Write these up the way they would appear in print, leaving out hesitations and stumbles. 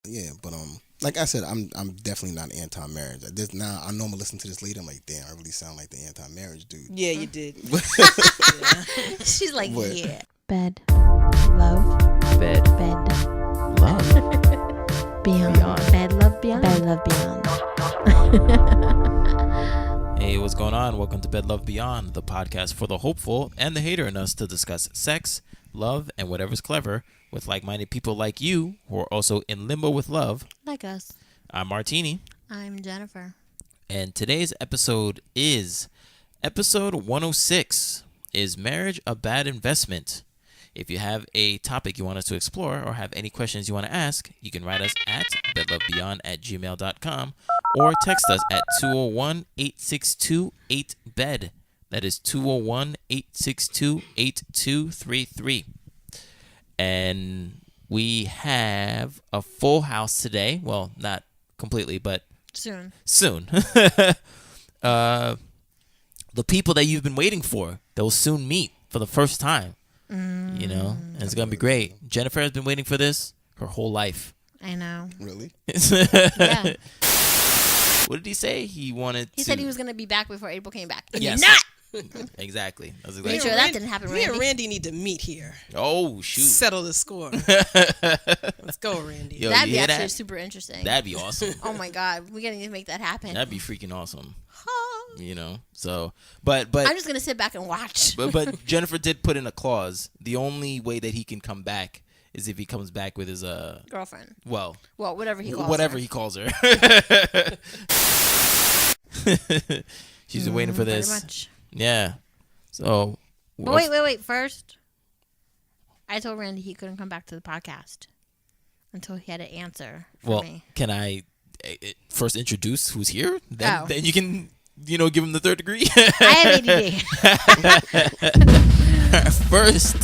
Yeah, but like I said, I'm definitely not anti-marriage. This now I know I'm gonna listen to this later. I'm like, damn, I really sound like the anti-marriage dude. Yeah, you did. Yeah. She's like, What? yeah. Bed. Love. Bed. Bed. Love. Beyond. Beyond. Bed love beyond. Bed love beyond. Hey, what's going on? Welcome to Bed Love Beyond, the podcast for the hopeful and the hater in us to discuss sex, love, and whatever's clever with like-minded people like you who are also in limbo with love. Like us. I'm Martini, I'm Jennifer. and today's episode is episode 106. Is marriage a bad investment? If you have a topic you want us to explore or have any questions you want to ask, you can write us at bedlovebeyond@gmail.com or text us at 201-862-8BED. That is 201-862-8233. And we have a full house today. Well, not completely, but Soon. The people that you've been waiting for, that will soon meet for the first time. You know, and it's gonna be great. Jennifer has been waiting for this her whole life. I know. Really? Yeah. What did he say? He said he was going to be back before April came back. And Yes. you're not. Exactly. That's Make exactly. sure that didn't happen, Me and Randy. Randy need to meet here. Oh shoot! Settle the score. Let's go, Randy. Yo, That'd you be hear actually that? super interesting. That'd be awesome. Oh my God. We're going to make that happen. That'd be freaking awesome. Oh. You know. So, but I'm just going to sit back and watch. but Jennifer did put in a clause. The only way that he can come back is if he comes back with his Girlfriend. well, Whatever he calls whatever her. he calls her. She's been waiting for this. Pretty much. Yeah. So. But wait. First, I told Randy he couldn't come back to the podcast until he had an answer for me. Can I first introduce who's here? Then, Oh. then you can, give him the third degree. I have ADD. First,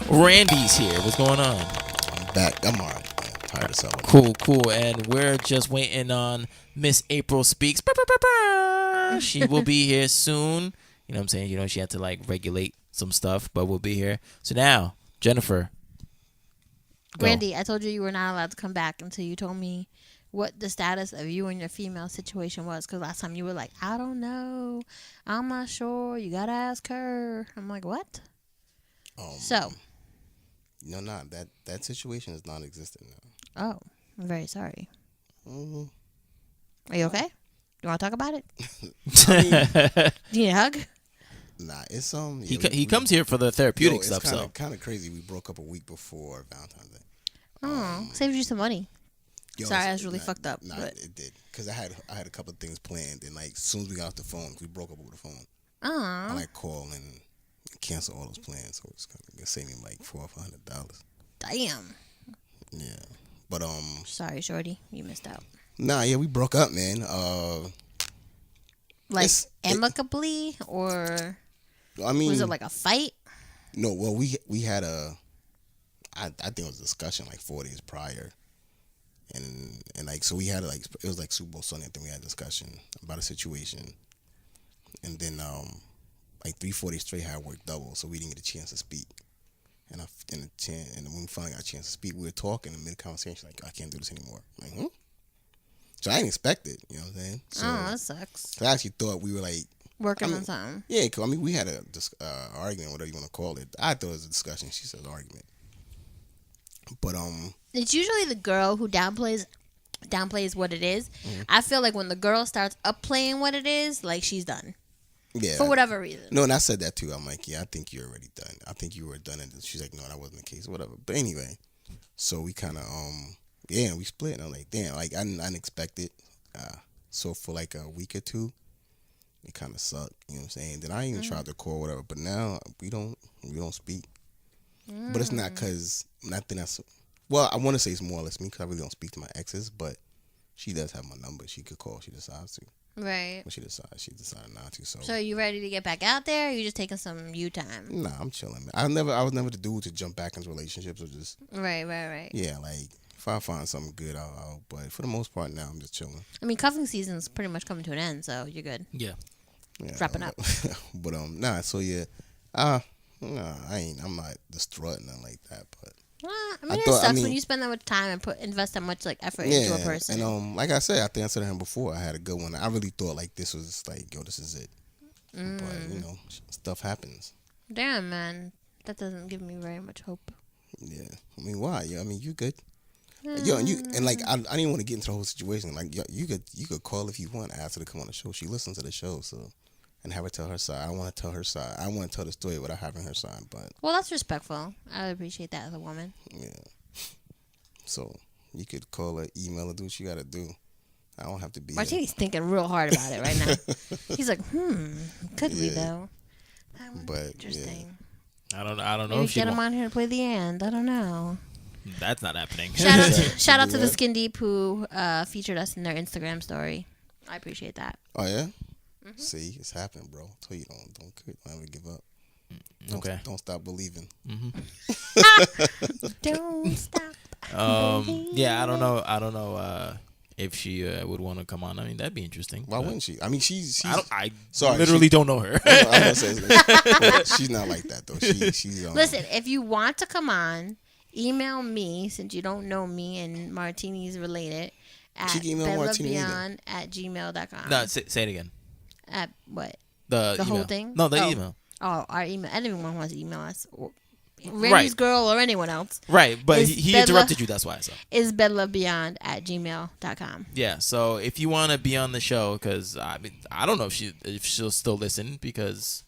Randy's here. What's going on? I'm back. I'm alright. Man. Tired of selling. Cool. And we're just waiting on Miss April Speaks. She will be here soon. You know what I'm saying? She had to regulate some stuff, but we'll be here. So now, Jennifer. Go. Randy, I told you were not allowed to come back until you told me what the status of you and your female situation was. Because last time you were like, I don't know. I'm not sure. You got to ask her. I'm like, what? So. No, that situation is non-existent now. Oh, I'm very sorry. Mm-hmm. Are you okay? You want to talk about it? Do you need a hug? Nah, it's He comes here for the therapeutic stuff. It's kind of crazy. We broke up a week before Valentine's Day. Oh, saved you some money. Yo, Sorry, I was really fucked up. Nah, But it did because I had a couple of things planned, and as soon as we got off the phone, we broke up over the phone. I call and cancel all those plans, so it's gonna save me $400 or $500. damn. Yeah, but Sorry, shorty, you missed out. Nah, yeah, we broke up, man. Amicably or I mean, was it like a fight? No, well, we had I think it was a discussion 4 days prior, and so we had it was Super Bowl Sunday. I think we had a discussion about a situation, and then 3-4 days straight, I worked double, so we didn't get a chance to speak. And when we finally got a chance to speak, we were talking in mid conversation, I can't do this anymore. I'm like, So I didn't expect it, you know what I'm saying? So, that sucks. So I actually thought we were Working on something. Yeah, we had a argument, whatever you want to call it. I thought it was a discussion. She said argument. But it's usually the girl who downplays what it is. Mm-hmm. I feel like when the girl starts upplaying what it is, she's done. Yeah. For whatever reason. No, and I said that too. I'm like, yeah, I think you're already done. I think you were done. And she's like, no, that wasn't the case, whatever. But anyway, so we kind of we split. And I'm like, damn, I didn't expect it. So for a week or two, it kind of sucked. You know what I'm saying? Then I even tried to call whatever, but now we don't speak. But it's not because nothing that's. Well, I want to say it's more or less me because I really don't speak to my exes, but she does have my number. She could call. She decides to. Right. But she decided not to. So are you ready to get back out there? Or are you just taking some you time? Nah, I'm chilling. I was never the dude to jump back into relationships or just. Right. Yeah, if I find something good, I'll. But for the most part, now I'm just chilling. I mean, cuffing season's pretty much coming to an end, so you're good. Yeah. Wrapping up. But nah. So yeah, nah, I'm not distraught nothing like that. But I mean, I it thought- I sucks mean- when you spend that much time and invest that much like effort into a person. And like I said, I think I said to him before, I had a good one. I really thought like this was like, yo, this is it. But you know, stuff happens. Damn, man, that doesn't give me very much hope. Yeah, I mean, why? Yeah, I mean, you good. Yo, and like I didn't want to get into the whole situation. Like, yo, you could call if you want, ask her to come on the show. She listens to the show, so and have her tell her side. I want to tell her side. I want to tell the story without having her side. But Well, that's respectful. I appreciate that as a woman. yeah, so you could call her, email her, do what you got to do. I don't have to be. Martini's thinking real hard about it right now. He's like, could we though? But Interesting. I don't know Maybe if she get him on here to play the end. I don't know. That's not happening. Shout out to the what? Skin Deep who featured us in their Instagram story. I appreciate that. Oh yeah. See, it's happening, bro. I tell you, don't quit. Don't ever give up. Okay. Don't stop believing. Don't stop. Yeah, I don't know if she would want to come on. I mean, that'd be interesting. Why but wouldn't she? I mean, she's I sorry, literally don't know her. I'm gonna say she's not like that though. She's Listen, if you want to come on, email me since you don't know me and Martini's related at She can email Martini either. bellabeyond@gmail.com. No, say it again. At what? The The whole email. thing? No, the Oh. email. Oh, our email. Anyone wants to email us. Randy's Right. girl or anyone else Right, but Is he Bella- interrupted you. That's why. So is bedlovebeyond@gmail.com. yeah. So if you want to be on the show, because I mean, I don't know if she'll still listen because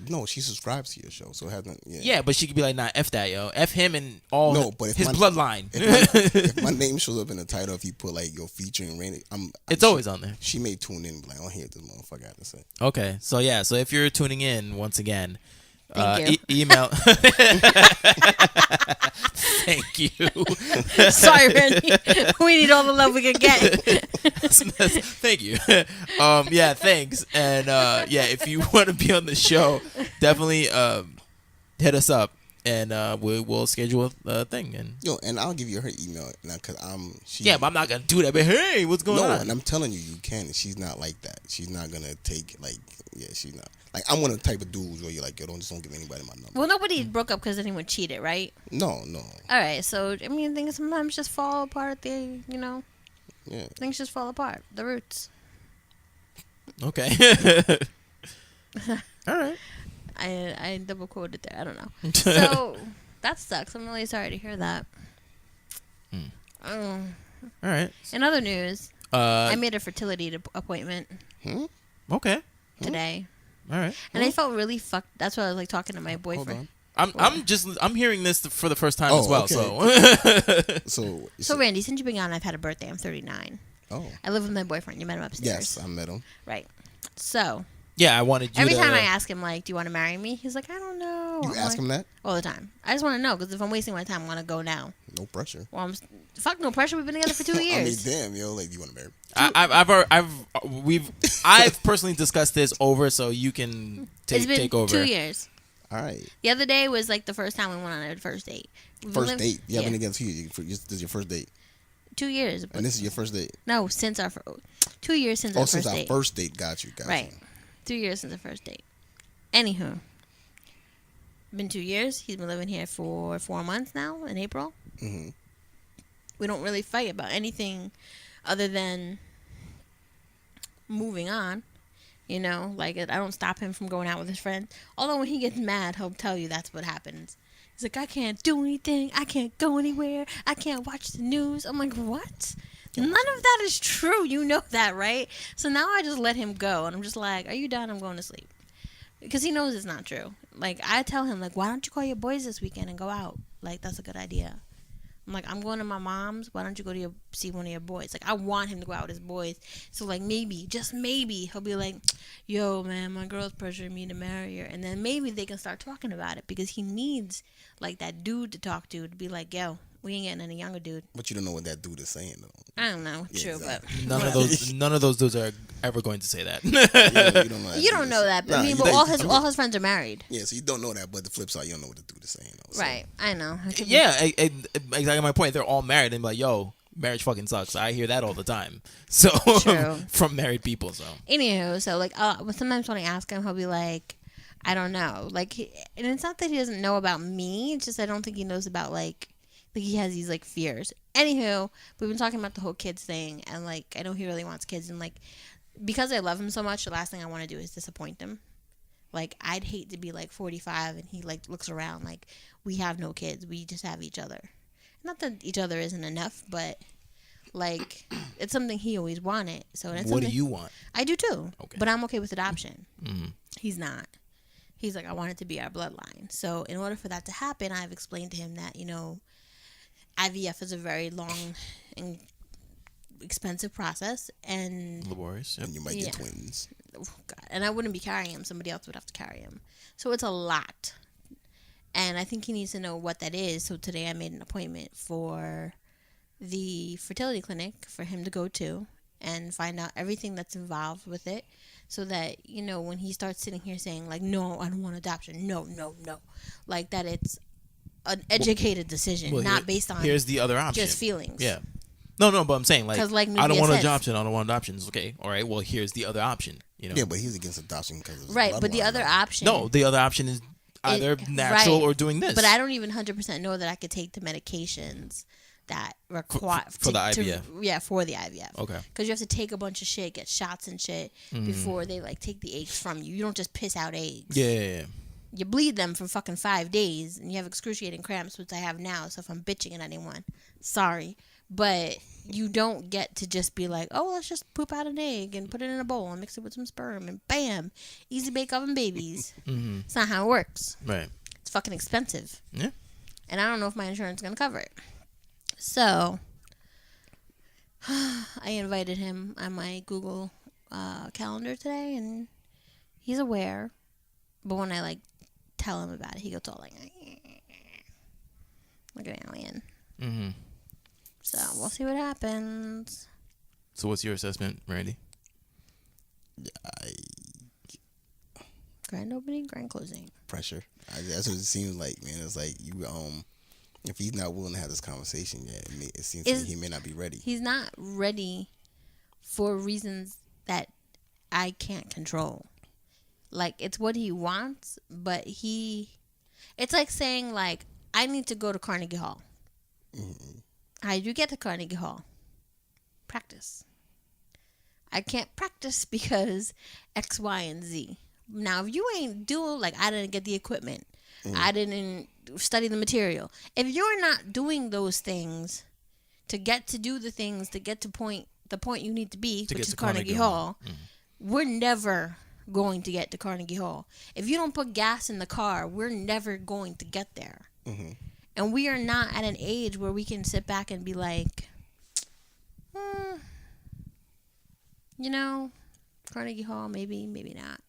no, she subscribes to your show, so it hasn't. yeah, but she could be like, nah, f that, yo, f him and all No, but if his my- bloodline. If my name shows up in the title, if you put like your featuring Randy, It's always on there. She may tune in, and be like, I don't hear what this motherfucker had to say. Okay, so yeah, so if you're tuning in once again, Thank email. Thank you. Sorry, Randy. We need all the love we can get. Thank you. Yeah, thanks. And yeah, if you want to be on the show, definitely hit us up, and we'll schedule a thing. And Yo, and I'll give you her email now because yeah, but I'm not gonna do that. But hey, what's going no, on? and I'm telling you, you can. She's not like that. She's not gonna take like she's not. Like, I'm one of the type of dudes where you're like, yo, don't give anybody my number. Well, nobody broke up because anyone cheated, right? No. All right, so I mean, things sometimes just fall apart. Yeah. Things just fall apart. The roots. Okay. All right. I double quoted there. I don't know. So that sucks. I'm really sorry to hear that. All right. In other news, I made a fertility appointment Okay. today, All right. and I felt really fucked. That's why I was like talking to my boyfriend. I'm hearing this for the first time Oh, as well. okay. So So Randy, since you've been gone, I've had a birthday. I'm 39. Oh. I live with my boyfriend. You met him upstairs. Yes, I met him. Right. So yeah, I wanted you every to. time I ask him, like, do you want to marry me? He's like, I don't know. You I'm ask like, him that? all the time. I just want to know because if I'm wasting my time, I want to go now. No pressure. Well, fuck no pressure. We've been together for 2 years. I mean, damn, yo, like, you want to marry? I've personally discussed this over, so you can It's been take over. 2 years. All right. The other day was like the first time we went on a first date. First date. You haven't Yeah. been together 2 years. This is your first date. 2 years. And this is your first date. No, since our 2 years since our Since first our date. first date. Got you. Right. 2 years since the first date. Anywho, been 2 years. He's been living here for 4 months now. In April. Mm-hmm. We don't really fight about anything other than moving on. You know, like I don't stop him from going out with his friends. Although when he gets mad, he'll tell you that's what happens. He's like, I can't do anything. I can't go anywhere. I can't watch the news. I'm like, what? None of that is true. You know that, right? So now I just let him go. And I'm just like, are you done? I'm going to sleep. Because he knows it's not true. Like, I tell him, like, why don't you call your boys this weekend and go out? Like, that's a good idea. I'm like, I'm going to my mom's. Why don't you go to see one of your boys? Like, I want him to go out with his boys. So, like, maybe, just maybe, he'll be like, yo, man, my girl's pressuring me to marry her. And then maybe they can start talking about it because he needs, like, that dude to talk to be like, yo, we ain't getting any younger, dude. But you don't know what that dude is saying, though. I don't know. Yeah, True, exactly. None of those dudes are ever going to say that. You don't know that. You don't know that. But, Nah, I mean, you but don't- all his friends are married. Yeah, so you don't know that, but the flip side, you don't know what the dude is saying, though. So. Right. I know. Yeah, exactly my point. They're all married and be like, yo, marriage fucking sucks. I hear that all the time. So True. from married people. So Anywho, so like sometimes when I ask him, he'll be like, I don't know. Like, and it's not that he doesn't know about me. It's just I don't think he knows about like Like he has these like fears. Anywho, we've been talking about the whole kids thing, and like I know he really wants kids, and like because I love him so much, the last thing I want to do is disappoint him. Like I'd hate to be like 45 and he like looks around like we have no kids, we just have each other. Not that each other isn't enough, but like it's something he always wanted. So it's What do you want? I do too. Okay. But I'm okay with adoption. Mm-hmm. He's not. He's like, I want it to be our bloodline. So in order for that to happen, I've explained to him that, you know, IVF is a very long and expensive process, and Laborious. Yep. And you might get twins. oh God, and I wouldn't be carrying him. Somebody else would have to carry him. So it's a lot. And I think he needs to know what that is. So today I made an appointment for the fertility clinic for him to go to and find out everything that's involved with it, so that, you know, when he starts sitting here saying like, no, I don't want adoption, no, like that, it's an educated decision, not based on here's the other option, just feelings. Yeah. No, but I'm saying like, 'Cause like I don't Nubia want says- adoption. I don't want adoptions. Okay, all right. Well, here's the other option. You know. Yeah, but he's against adoption because of Right, but the other option, No, the other option is either natural right. or doing this. But I don't even 100% know that I could take the medications that require for the IVF. for the IVF. Okay. Because you have to take a bunch of shit, get shots and shit before they like take the eggs from you. You don't just piss out eggs. Yeah. You bleed them for fucking 5 days, and you have excruciating cramps, which I have now. So if I'm bitching at anyone, sorry, but you don't get to just be like, oh, let's just poop out an egg and put it in a bowl and mix it with some sperm and bam, easy bake oven babies. Mm-hmm. It's not how it works. Right. It's fucking expensive. Yeah. And I don't know if my insurance is gonna cover it. So I invited him on my Google calendar today, and he's aware. But when I like tell him about it, he gets all like an alien. Mm-hmm. So we'll see what happens. So what's your assessment, Randy? Grand opening, grand closing. Pressure. That's what it seems like, man. It's like you if he's not willing to have this conversation yet, it seems to me he may not be ready. He's not ready for reasons that I can't control. Like, it's what he wants, but it's like saying, like, I need to go to Carnegie Hall. Mm-hmm. How do you get to Carnegie Hall? Practice. I can't practice because X, Y, and Z. Now, if you ain't doing, like, I didn't get the equipment. I didn't study the material. If you're not doing those things to get to do the things to get to the point you need to be, which is Carnegie Hall, we're never going to get to Carnegie Hall. If you don't put gas in the car, we're never going to get there. Mm-hmm. And we are not at an age where we can sit back and be like, you know, Carnegie Hall, maybe not.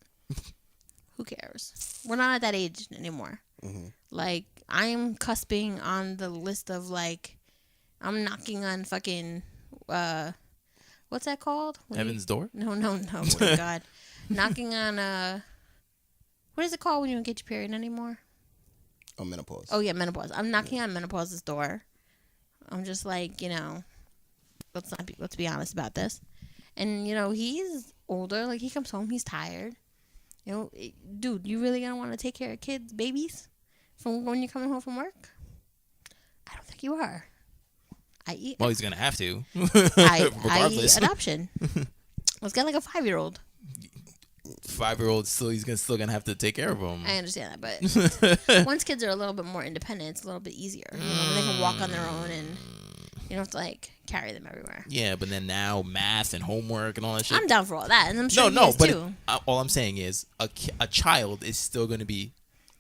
Who cares? We're not at that age anymore. Mm-hmm. Like, I'm cusping on the list of, like, I'm knocking on fucking, what's that called? Heaven's door? No, oh my God. Knocking on, what is it called when you don't get your period anymore? Oh, menopause. Oh, yeah, menopause. I'm knocking on menopause's door. I'm just like, you know, let's be honest about this. And, you know, he's older. Like, he comes home, he's tired. You know, dude, you really gonna want to take care of kids, babies, from when you're coming home from work? I don't think you are. Well, he's gonna have to. I Regardless. adoption. Let's get like a 5-year-old. 5-year-old he's still gonna have to take care of him. I understand that, but once kids are a little bit more independent, it's a little bit easier. You know, they can walk on their own, and you don't have to like carry them everywhere. Yeah, but then now math and homework and all that shit. I'm down for all that, and I'm sure he is but too. all I'm saying is a child is still gonna be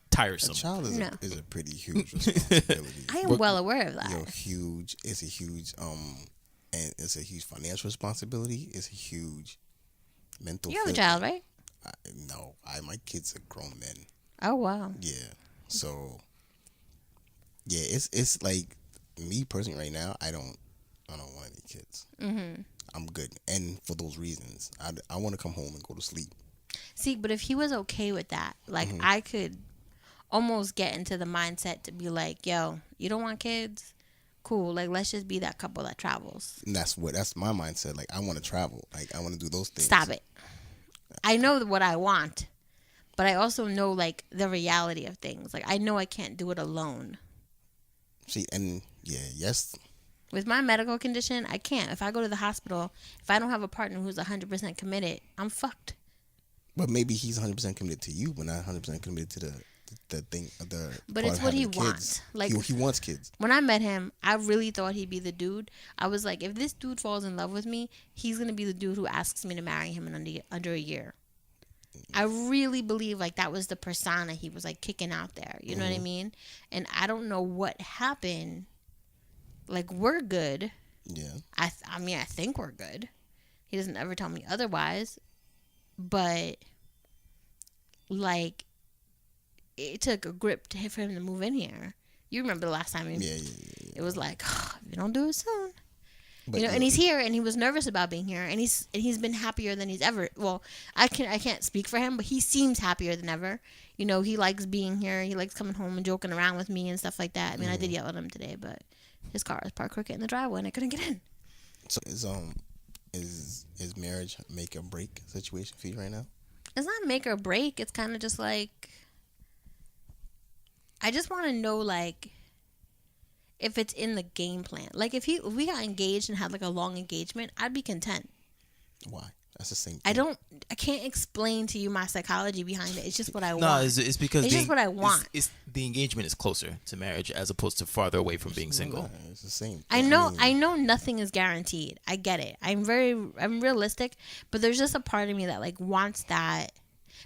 tiresome. A child is, No. is a pretty huge responsibility. I am well aware of that. Huge. It's a huge and it's a huge financial responsibility. It's a huge mental. You have a child, right? No, my kids are grown men. Oh wow. Yeah, so yeah, it's like me personally right now. I don't want any kids. Mm-hmm. I'm good, and for those reasons, I want to come home and go to sleep. See, but if he was okay with that, like I could almost get into the mindset to be like, yo, you don't want kids? Cool. Like, let's just be that couple that travels. And that's my mindset. Like, I want to travel. Like, I want to do those things. Stop it. I know what I want, but I also know, like, the reality of things. Like, I know I can't do it alone. See, and Yeah, yes. With my medical condition, I can't. If I go to the hospital, if I don't have a partner who's 100% committed, I'm fucked. But maybe he's 100% committed to you, but not 100% committed to the thing. But part it's of what having he the wants. kids. Like, he wants kids. when I met him, I really thought he'd be the dude. I was like, if this dude falls in love with me, he's gonna be the dude who asks me to marry him in under a year. I really believe like that was the persona he was like kicking out there. You know what I mean? And I don't know what happened. Like, we're good. Yeah. I mean, I think we're good. He doesn't ever tell me otherwise. But like, it took a grip for him to move in here. You remember the last time it was like, oh, if you don't do it soon. But, You know, and he's here, and he was nervous about being here, and he's been happier than he's ever. Well, I can't speak for him, but he seems happier than ever. You know, he likes being here. He likes coming home and joking around with me and stuff like that. I mean, I did yell at him today, but his car was parked crooked in the driveway, and I couldn't get in. So is marriage make or break situation for you right now? It's not make or break. It's kind of just like, I just want to know, like, if it's in the game plan. Like, if we got engaged and had like a long engagement, I'd be content. Why? That's the same thing. I can't explain to you my psychology behind it. It's just what I want. No, it's because it's just what I want. It's the engagement is closer to marriage as opposed to farther away from being single. Yeah, it's the same thing. I know nothing is guaranteed. I get it. I'm realistic, but there's just a part of me that like wants that,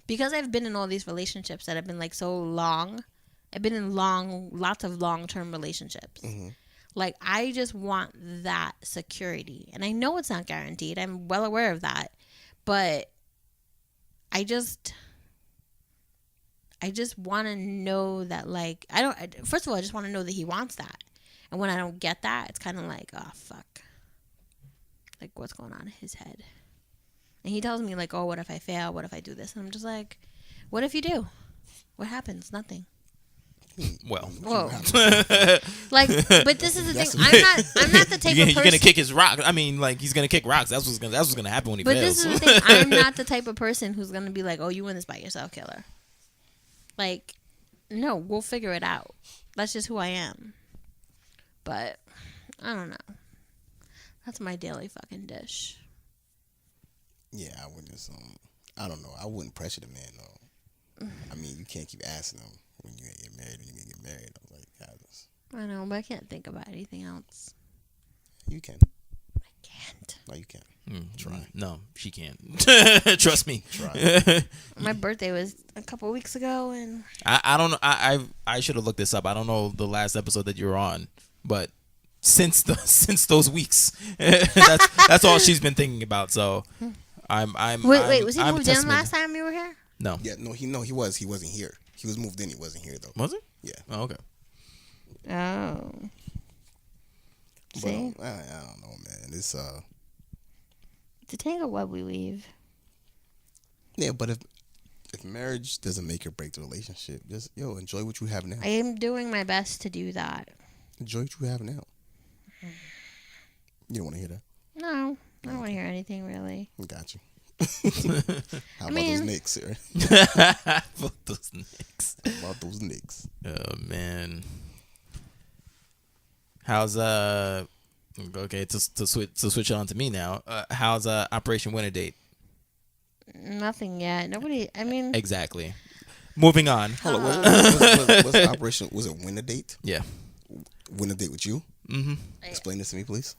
because I've been in all these relationships that have been like so long. I've been in lots of long-term relationships. Mm-hmm. Like, I just want that security. And I know it's not guaranteed. I'm well aware of that. But I just want to know that, like, first of all, I just want to know that he wants that. And when I don't get that, it's kind of like, oh, fuck. Like, what's going on in his head? And he tells me, like, oh, what if I fail? What if I do this? And I'm just like, what if you do? What happens? Nothing. Well, Whoa. Like, but this is the thing. I'm not the type of person. You're gonna kick his rock. I mean, like, he's gonna kick rocks. That's what's gonna happen when he But fails. this is the thing. I'm not the type of person who's gonna be like, oh, you win this by yourself, killer. Like, no, we'll figure it out. That's just who I am. But I don't know. That's my daily fucking dish. Yeah, I wouldn't just, I don't know. I wouldn't pressure the man though. I mean, you can't keep asking him when you get married. When you get married, I was like, I know, but I can't think about anything else. you can. I can't. No, you can. Try. No, she can't. Trust me. Try. My birthday was a couple weeks ago, and I don't know. I should have looked this up. I don't know the last episode that you were on, but since those weeks, that's all she's been thinking about. So wait, was he moved in last time you were here? No. Yeah, he was. He wasn't here. He was moved in. He wasn't here though. Was it? Yeah. Oh, okay. Oh. But See? I don't know, man. It's It's a tangle web we weave. yeah, but if marriage doesn't make or break the relationship, just enjoy what you have now. I am doing my best to do that. Enjoy what you have now. You don't want to hear that? No, I don't want to hear anything really. Got you. How I about mean- those Knicks, sir? Fuck those Knicks. How about those Knicks? Oh man. How's okay to switch on to me now. How's Operation Winter Date? Nothing yet. Nobody. I mean, Exactly. Moving on. Hold on. What's the operation? Was it win a date? Yeah. Win a date with you? Mm-hmm. Explain this to me, please.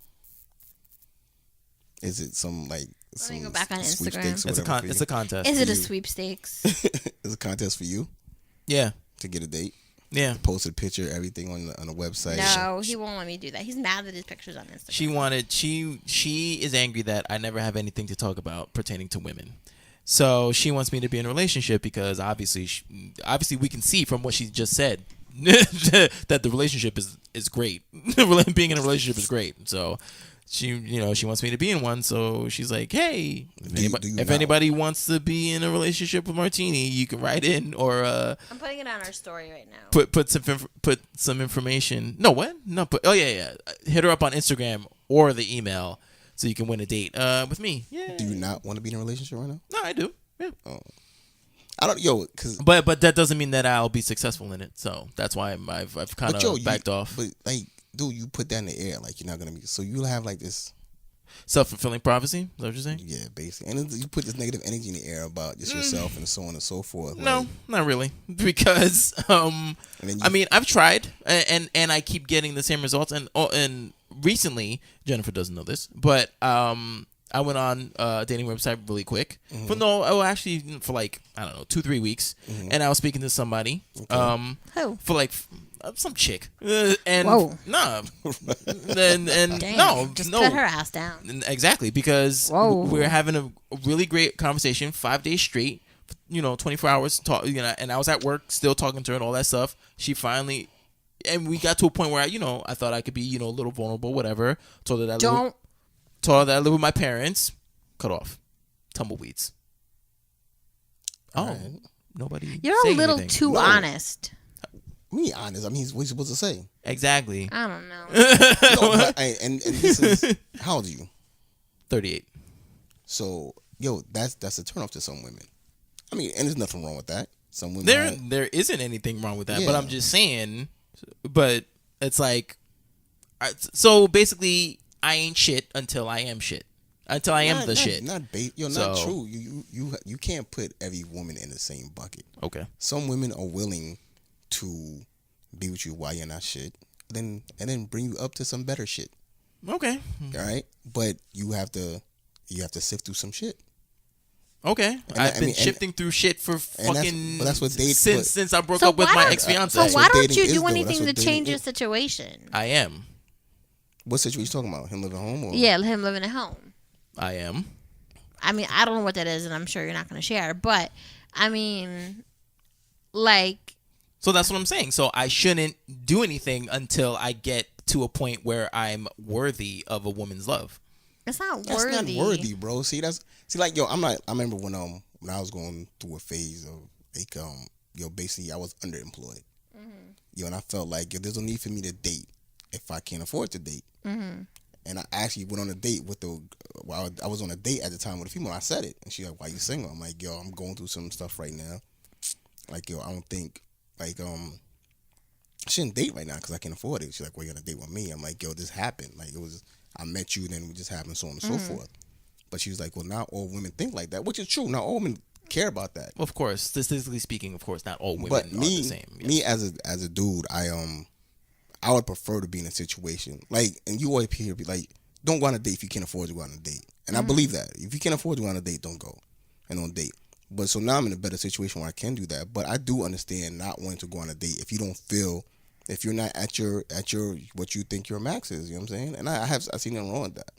Is it some like Let me some go back on sweepstakes Instagram. or whatever for It's you? a contest. is it a you. sweepstakes? It's a contest for you Yeah. to get a date. Yeah. Posted a picture, everything on the website. No, he won't let me do that. He's mad that his picture's on Instagram. She is angry that I never have anything to talk about pertaining to women. So she wants me to be in a relationship because obviously we can see from what she just said that the relationship is great. Being in a relationship is great. So she wants me to be in one. So she's like, hey, if anybody wants to be in a relationship with Martini, you can write in or I'm putting it on our story right now. put some information. No, what? No, yeah. Hit her up on Instagram or the email so you can win a date with me. Yeah. Do you not want to be in a relationship right now? No, I do. Yeah. Oh. I don't, cause But that doesn't mean that I'll be successful in it. So that's why I've kind of backed off. But like dude, you put that in the air like you're not gonna be. So you'll have like this. Self-fulfilling prophecy? Is that what you're saying? Yeah, basically, and you put this negative energy in the air about just yourself and so on and so forth. No, like, not really. Because I mean, I've tried and I keep getting the same results. And recently, Jennifer doesn't know this, but I went on a dating website really quick. Actually for like, I don't know, 2-3 weeks, and I was speaking to somebody. Who? For like some chick. And Whoa. nah, and Damn, no, just no, cut her ass down. exactly, because Whoa. we're having a really great conversation 5 days straight. 24 hours talk. And I was at work still talking to her and all that stuff. She finally. And we got to a point where I thought I could be, a little vulnerable, whatever. Told her that I live with my parents. Cut off. Tumbleweeds. Right. Nobody. You're a saying little anything. too honest. Me honest. I mean, what you supposed to say? Exactly. I don't know. No, but and this is how old are you? 38. So that's a turnoff to some women. I mean, and there's nothing wrong with that. Some women There isn't anything wrong with that, Yeah. but I'm just saying. But it's like, so basically, I ain't shit until I am shit. Until I am the shit. Not So- true. You can't put every woman in the same bucket. Okay. Some women are willing to be with you while you're not shit, and then bring you up to some better shit. Okay. All right, but you have to sift through some shit. Okay. I've been I mean, shifting through shit for but that's what dating- since I broke So up with why my don't- ex-fiance. So That's why what don't dating you is, do though. anything That's to what change dating your is. situation? I am. What situation you talking about? Him living home or Yeah, him living at home. I am. I mean, I don't know what that is, and I'm sure you're not going to share. But I mean, like, So that's what I'm saying. So I shouldn't do anything until I get to a point where I'm worthy of a woman's love. it's not That's worthy. not worthy, bro. See, like I'm not. I remember when I was going through a phase of like basically I was underemployed. And I felt like there's no need for me to date if I can't afford to date. And I actually went on a date with I was on a date at the time with a female. I said it, and she's like, "Why you single?" I'm like, "Yo, I'm going through some stuff right now. Like, I don't think I shouldn't date right now because I can't afford it." She's like, "Well, you gotta date with me." I'm like, "Yo, this happened. Like, it was I met you, then we just happened, so on and so forth." But she was like, "Well, not all women think like that," which is true. Not all women care about that. Of course, statistically speaking, of course, not all women But are the same. Yes. me as a dude, I would prefer to be in a situation like, and you always hear be like, don't go on a date if you can't afford to go on a date. And I believe that if you can't afford to go on a date, don't go and don't date. But so now I'm in a better situation where I can do that. But I do understand not wanting to go on a date if you don't feel, if you're not at your what you think your max is. You know what I'm saying? And I've seen nothing wrong with that.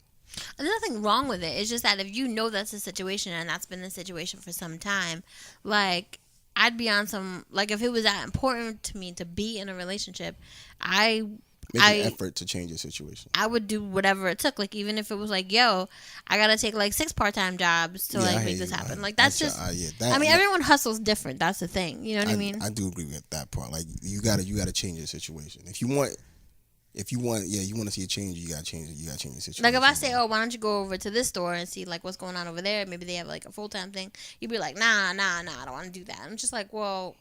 There's nothing wrong with it. It's just that if you know that's the situation and that's been the situation for some time, like, I'd be on some, like, if it was that important to me to be in a relationship, Make an effort to change your situation. I would do whatever it took. Like, even if it was like, yo, I gotta take like 6 part-time jobs to Yeah, I like hear make this you. happen. Like, that's just. that, I mean, everyone hustles different. That's the thing. You know what I mean? I do agree with that part. Like, you gotta change your situation. If you want you want to see a change, you gotta change it. You gotta change your situation. Like, if I say, oh, why don't you go over to this store and see like what's going on over there? Maybe they have like a full-time thing. You'd be like, nah, I don't want to do that. I'm just like, well,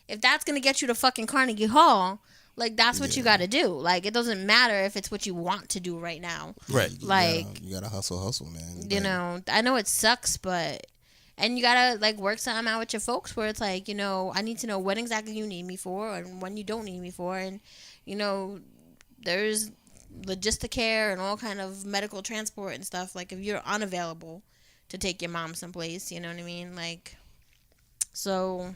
if that's gonna get you to fucking Carnegie Hall, like, that's what you got to do. Like, it doesn't matter if it's what you want to do right now. Right. You gotta hustle, man. You know, I know it sucks, but, and you got to, like, work something out with your folks where it's like, I need to know what exactly you need me for and when you don't need me for. And, there's logistic care and all kind of medical transport and stuff. Like, if you're unavailable to take your mom someplace, you know what I mean? Like, so...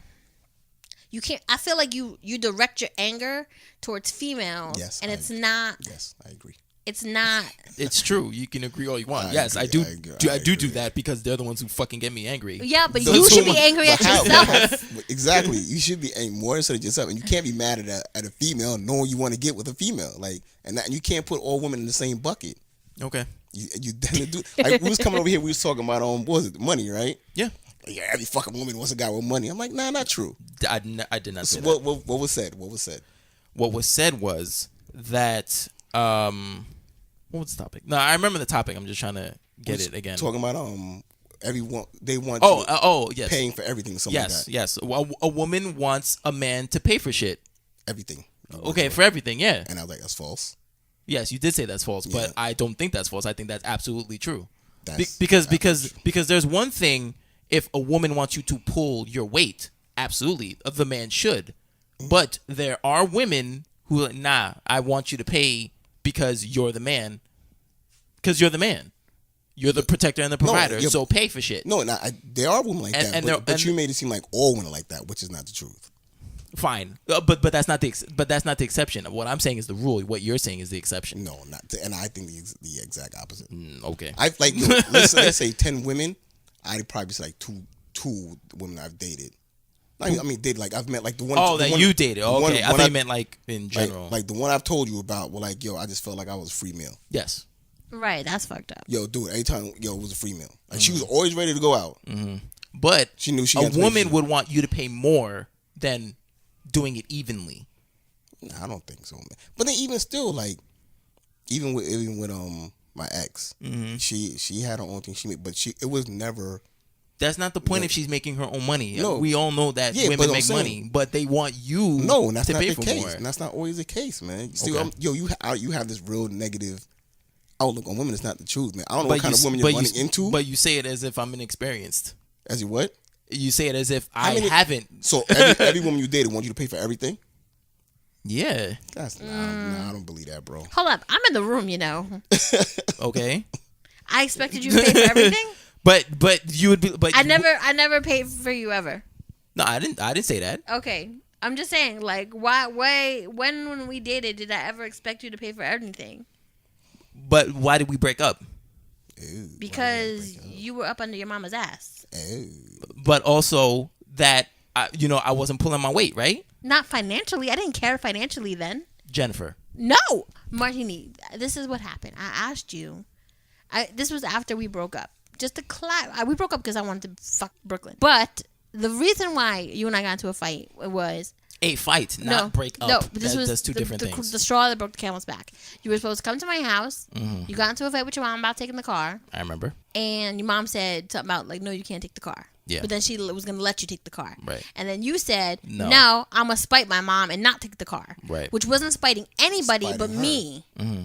You can't. I feel like you direct your anger towards females, Yes, and I it's agree. not. Yes, I agree. It's not. It's true. You can agree all you want. I Yes, agree, I do agree. that because they're the ones who fucking get me angry. Yeah, but Those you who should be want- angry at But how- yourself. Exactly. You should be more so at yourself, and you can't be mad at a female knowing you want to get with a female. Like, and you can't put all women in the same bucket. Okay. You do. Like, we was coming over here, we was talking about what was it, money, right? Yeah. Yeah, every fucking woman wants a guy with money. I'm like, nah, not true. I did not say So that. what was said? What was said? What was said was that what was the topic? No, I remember the topic. I'm just trying to get it again. Talking about everyone they want Yes. paying for everything, something like that. Yes. A woman wants a man to pay for shit. Everything. Okay, for everything, yeah. And I was like, that's false. Yes, you did say that's false, Yeah. but I don't think that's false. I think that's absolutely true. That's Because there's one thing if a woman wants you to pull your weight, absolutely, the man should. But there are women who are like, nah, I want you to pay because you're the man. Because you're the man. You're the protector and the provider, so pay for shit. No, there are women like that, but you made it seem like all women are like that, which is not the truth. Fine, but that's not the exception. What I'm saying is the rule. What you're saying is the exception. No, not. And I think the exact opposite. Okay. I've like let's say 10 women. I'd probably say like two women I've dated. I mean, dated like I've met like the one. Oh, the that one, you dated. Okay, one, I thought you meant like in general. Like the one I've told you about. Well, like yo, I just felt like I was a free meal. Yes. Right, that's fucked up. Yo, dude, anytime it was a free meal. Like she was always ready to go out. But She knew she a had to pay woman for it. would want you to pay more than doing it evenly. Nah, I don't think so, man. But then even still, like even with my ex, she had her own thing she made, but it was never. That's not the point if she's making her own money. No. We all know that Yeah, but women I'm make saying- money, but they want you No, and that's to not pay the for case. more. And that's not always the case, man. See, Okay. you have this real negative outlook on women. It's not the truth, man. I don't know But what kind of women but you're running into. But you say it as if I'm inexperienced. As you what? You say it as if How I many- haven't. So every woman you dated want you to pay for everything? Yeah. That's nah, I don't believe that, bro. Hold up, I'm in the room, you know. Okay. I expected you to pay for everything. But you would be. But I never paid for you ever. No, I didn't say that. Okay, I'm just saying, like, when we dated, did I ever expect you to pay for everything? But why did we break up? Ew, Because you were up under your mama's ass. ew. But also that I wasn't pulling my weight, right, Not financially. I didn't care financially then. Jennifer? No, Martini. This is what happened. I asked you. This was after we broke up. Just to we broke up because I wanted to fuck Brooklyn. But the reason why you and I got into a fight was A fight, not break up. No, this was that's two different things. The straw that broke the camel's back. You were supposed to come to my house. Mm-hmm. You got into a fight with your mom about taking the car, I remember. and your mom said something about like, no, you can't take the car. Yeah. But then she was going to let you take the car. Right. And then you said, No. no, I'm going to spite my mom and not take the car. Right. Which wasn't spiting anybody Spiting but her. me. Mm-hmm.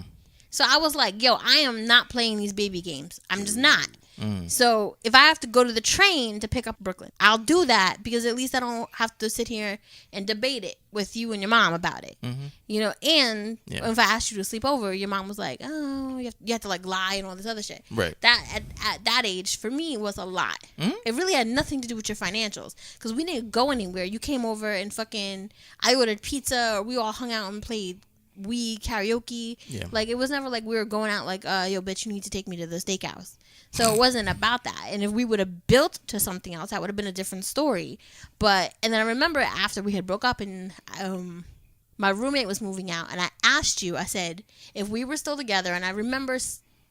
So I was like, yo, I am not playing these baby games. I'm just not. Mm. So if I have to go to the train to pick up Brooklyn, I'll do that because at least I don't have to sit here and debate it with you and your mom about it. Mm-hmm. You know, and Yeah. if I asked you to sleep over, your mom was like, oh, you have to like lie and all this other shit. Right. That at that age for me was a lot. Mhm. It really had nothing to do with your financials because we didn't go anywhere. You came over and fucking I ordered pizza or we all hung out and played Wii karaoke. Yeah. Like it was never like we were going out like, yo, bitch, you need to take me to the steakhouse. So it wasn't about that. And if we would have built to something else, that would have been a different story. But and then I remember after we had broke up and my roommate was moving out, and I asked you, I said, if we were still together, and I remember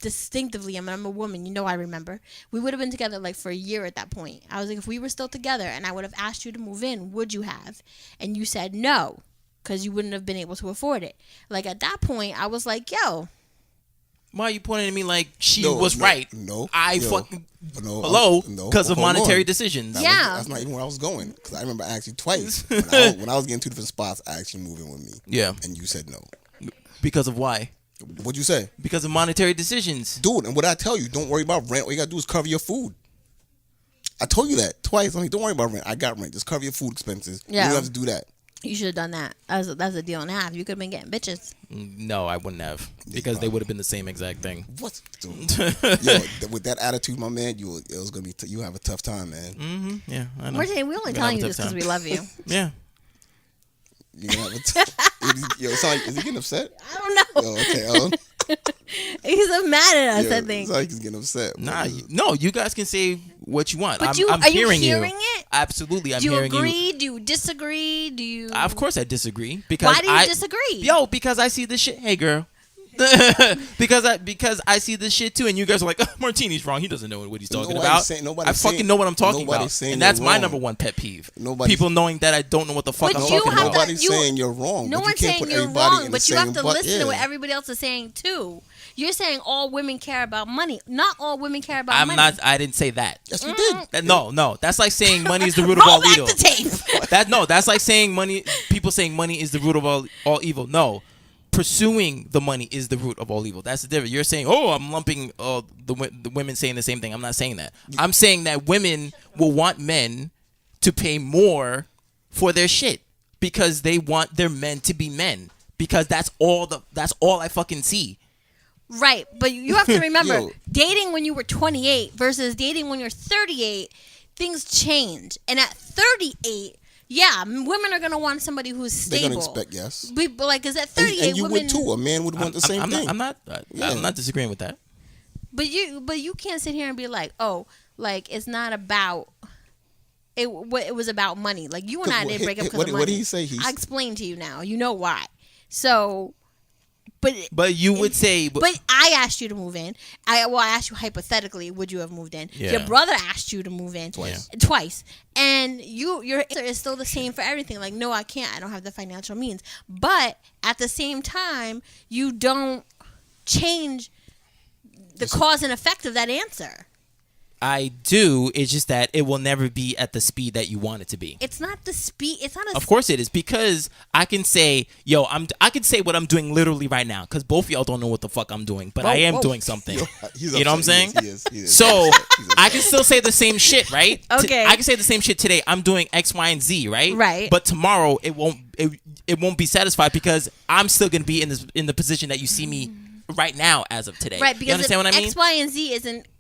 distinctively, I mean, I'm a woman, you know I remember, we would have been together like for a year at that point. I was like, if we were still together and I would have asked you to move in, would you have? And you said no, because you wouldn't have been able to afford it. Like at that point, I was like, yo. Why are you pointing at me like she No, was no, right? no, I no, fucking no, hello no, because of hold monetary on. decisions. Yeah. That's not even where I was going. Because I remember asking twice. when I was getting two different spots, I actually moved in with me. Yeah. And you said no. Because of why? What'd you say? Because of monetary decisions. Dude, and what I tell you, don't worry about rent. All you got to do is cover your food. I told you that twice. I'm like, don't worry about rent. I got rent. Just cover your food expenses. Yeah. You don't have to do that. You should have done that. That's a deal and a half. You could have been getting bitches. No, I wouldn't have because they would have been the same exact thing. What? Dude. Yo, with that attitude, my man, it was gonna be. You have a tough time, man. Mm-hmm. Yeah, I know. We're only Gonna telling have you a this tough because time. we love you. Yeah. You gonna have yo, it sound like, is he getting upset? I don't know. Oh, okay. He's so mad at us, Yo, I think. it's like he's getting upset. Nah, no, you guys can say what you want. But I'm are you hearing hearing it? Absolutely, I'm Do you hearing you. agree? Do you disagree? Do you? Of course, I disagree because Why do you disagree? Yo, because I see this shit. Hey, girl. because I see this shit too, and you guys are like, oh, Martini's wrong. He doesn't know what he's talking about. I fucking know what I'm talking about, and that's my number one pet peeve. People knowing that I don't know what the fuck But I'm you talking have about. to- Nobody's you- saying you're wrong. No but one's you can't saying put you're everybody wrong, in but the you have same to butt- listen to what yeah. everybody else is saying too. You're saying all women care about money. Not all women care about I'm money. not. I didn't say that. Yes, you did. No. That's like saying money is the root of Roll all back evil. the tape. That's like saying money. People saying money is the root of all evil. No, pursuing the money is the root of all evil. That's the difference. You're saying, oh, I'm lumping the women saying the same thing. I'm not saying that. I'm saying that women will want men to pay more for their shit because they want their men to be men, because that's all I fucking see. Right, but you have to remember, Yo. dating when you were 28 versus dating when you're 38, things change. And at 38, yeah, women are gonna want somebody who's stable. They're gonna expect yes. But like, cause at 38, And you women would too. A man would want the same thing. I'm not disagreeing with that. But you can't sit here and be like, oh, like it's not about. It was about money. Like you and I didn't break up because of money. What did he say? I explained to you now. You know why. So, but you would say. But I asked you to move in. I asked you hypothetically, would you have moved in? Yeah. Your brother asked you to move in Twice. and your answer is still the same for everything. Like, no, I can't. I don't have the financial means. But at the same time, you don't change the cause and effect of that answer. I do. It's just that it will never be at the speed that you want it to be. It's not the speed. It's not a. Of course it is, because I can say, I can say what I'm doing literally right now, because both of y'all don't know what the fuck I'm doing, but I am doing something. You know what I'm saying? He is. So I can still say the same shit, right? Okay. I can say the same shit today. I'm doing X, Y, and Z, right? Right. But tomorrow it won't be satisfied, because I'm still gonna be in the position that you see me right now as of today. Right, because you understand what I mean? X, Y, and Z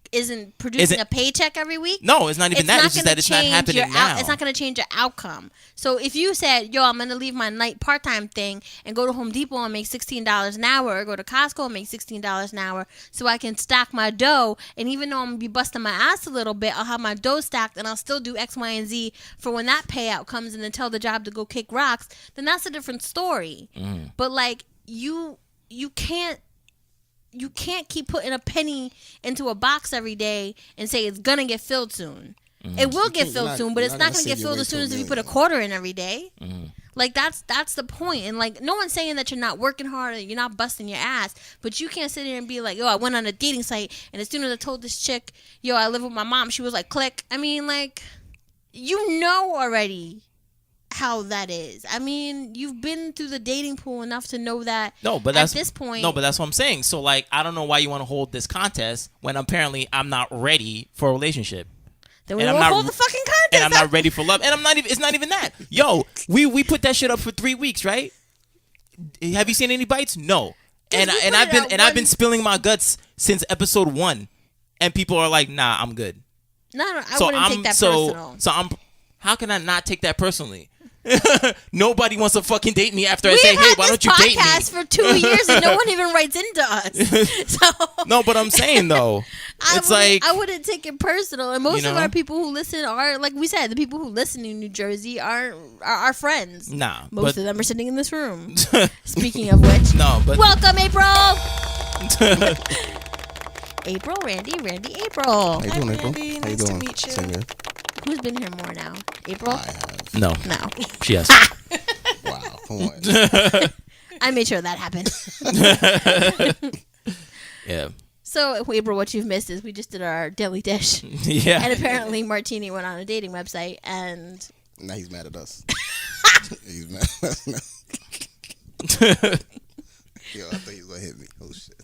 isn't producing a paycheck every week. No, it's not even that. It's just that it's not happening now. It's not going to change your outcome. So if you said, yo, I'm going to leave my night part-time thing and go to Home Depot and make $16 an hour, or go to Costco and make $16 an hour so I can stack my dough, and even though I'm going to be busting my ass a little bit, I'll have my dough stacked and I'll still do X, Y, and Z for when that payout comes and then tell the job to go kick rocks, then that's a different story. But like, you can't keep putting a penny into a box every day and say it's gonna get filled soon. It will get filled soon, but it's not gonna get filled as soon as if you put a quarter in every day. Like that's the point. And like, no one's saying that you're not working hard or you're not busting your ass, but you can't sit here and be like, yo, I went on a dating site and as soon as I told this chick, yo, I live with my mom, she was like, click. I mean, like, you know already how that is. I mean, you've been through the dating pool enough to know that. No, but at this point. No, but that's what I'm saying. So like, I don't know why you want to hold this contest when apparently I'm not ready for a relationship. Then we won't hold the fucking contest. And I'm not ready for love. And I'm not even. It's not even that. Yo, we put that shit up for 3 weeks, right? Have you seen any bites? No. And I've been spilling my guts since episode 1, and people are like, nah, I'm good. No, I wouldn't take that personal. So how can I not take that personally? Nobody wants to fucking date me after I say, hey, why don't you date me? We've had this podcast for 2 years and no one even writes into us. So no, but I'm saying though, I wouldn't take it personal. And most of our people who listen are, like we said, the people who listen in New Jersey are our friends. Nah, most of them are sitting in this room. Speaking of which, welcome April. April, Randy, April. How you doing, April? Randy. How you Nice to doing? meet you. Same here. Who's been here more now? April? I have. No. She has. Wow. Come on. I made sure that happened. Yeah. So, April, what you've missed is we just did our daily dish. Yeah. And apparently Martini went on a dating website and... Now he's mad at us. He's mad at us. Yo, I thought he was going to hit me. Oh, shit.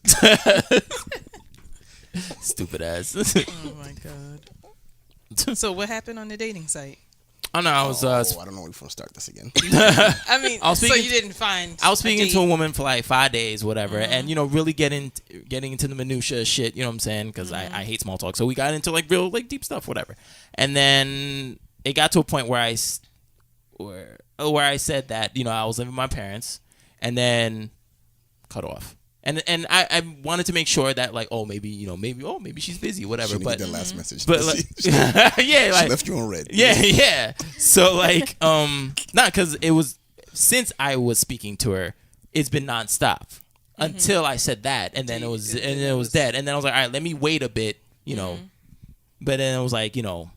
Stupid ass. Oh, my God. So what happened on the dating site? Oh no, I was. I don't know if we're gonna start this again. I mean, I was so you didn't find. I was speaking to a woman for like 5 days, whatever, and really getting into the minutia of shit. You know what I'm saying? Because I hate small talk. So we got into like real like deep stuff, whatever. And then it got to a point where I said that I was living with my parents, and then cut off. And I wanted to make sure that like maybe she's busy, whatever. But that last message. But like, yeah, like she left you on red. Yeah. So like not because it was since I was speaking to her, it's been nonstop until I said that, and then it was dead, and then I was like, all right, let me wait a bit, But then it was like Did you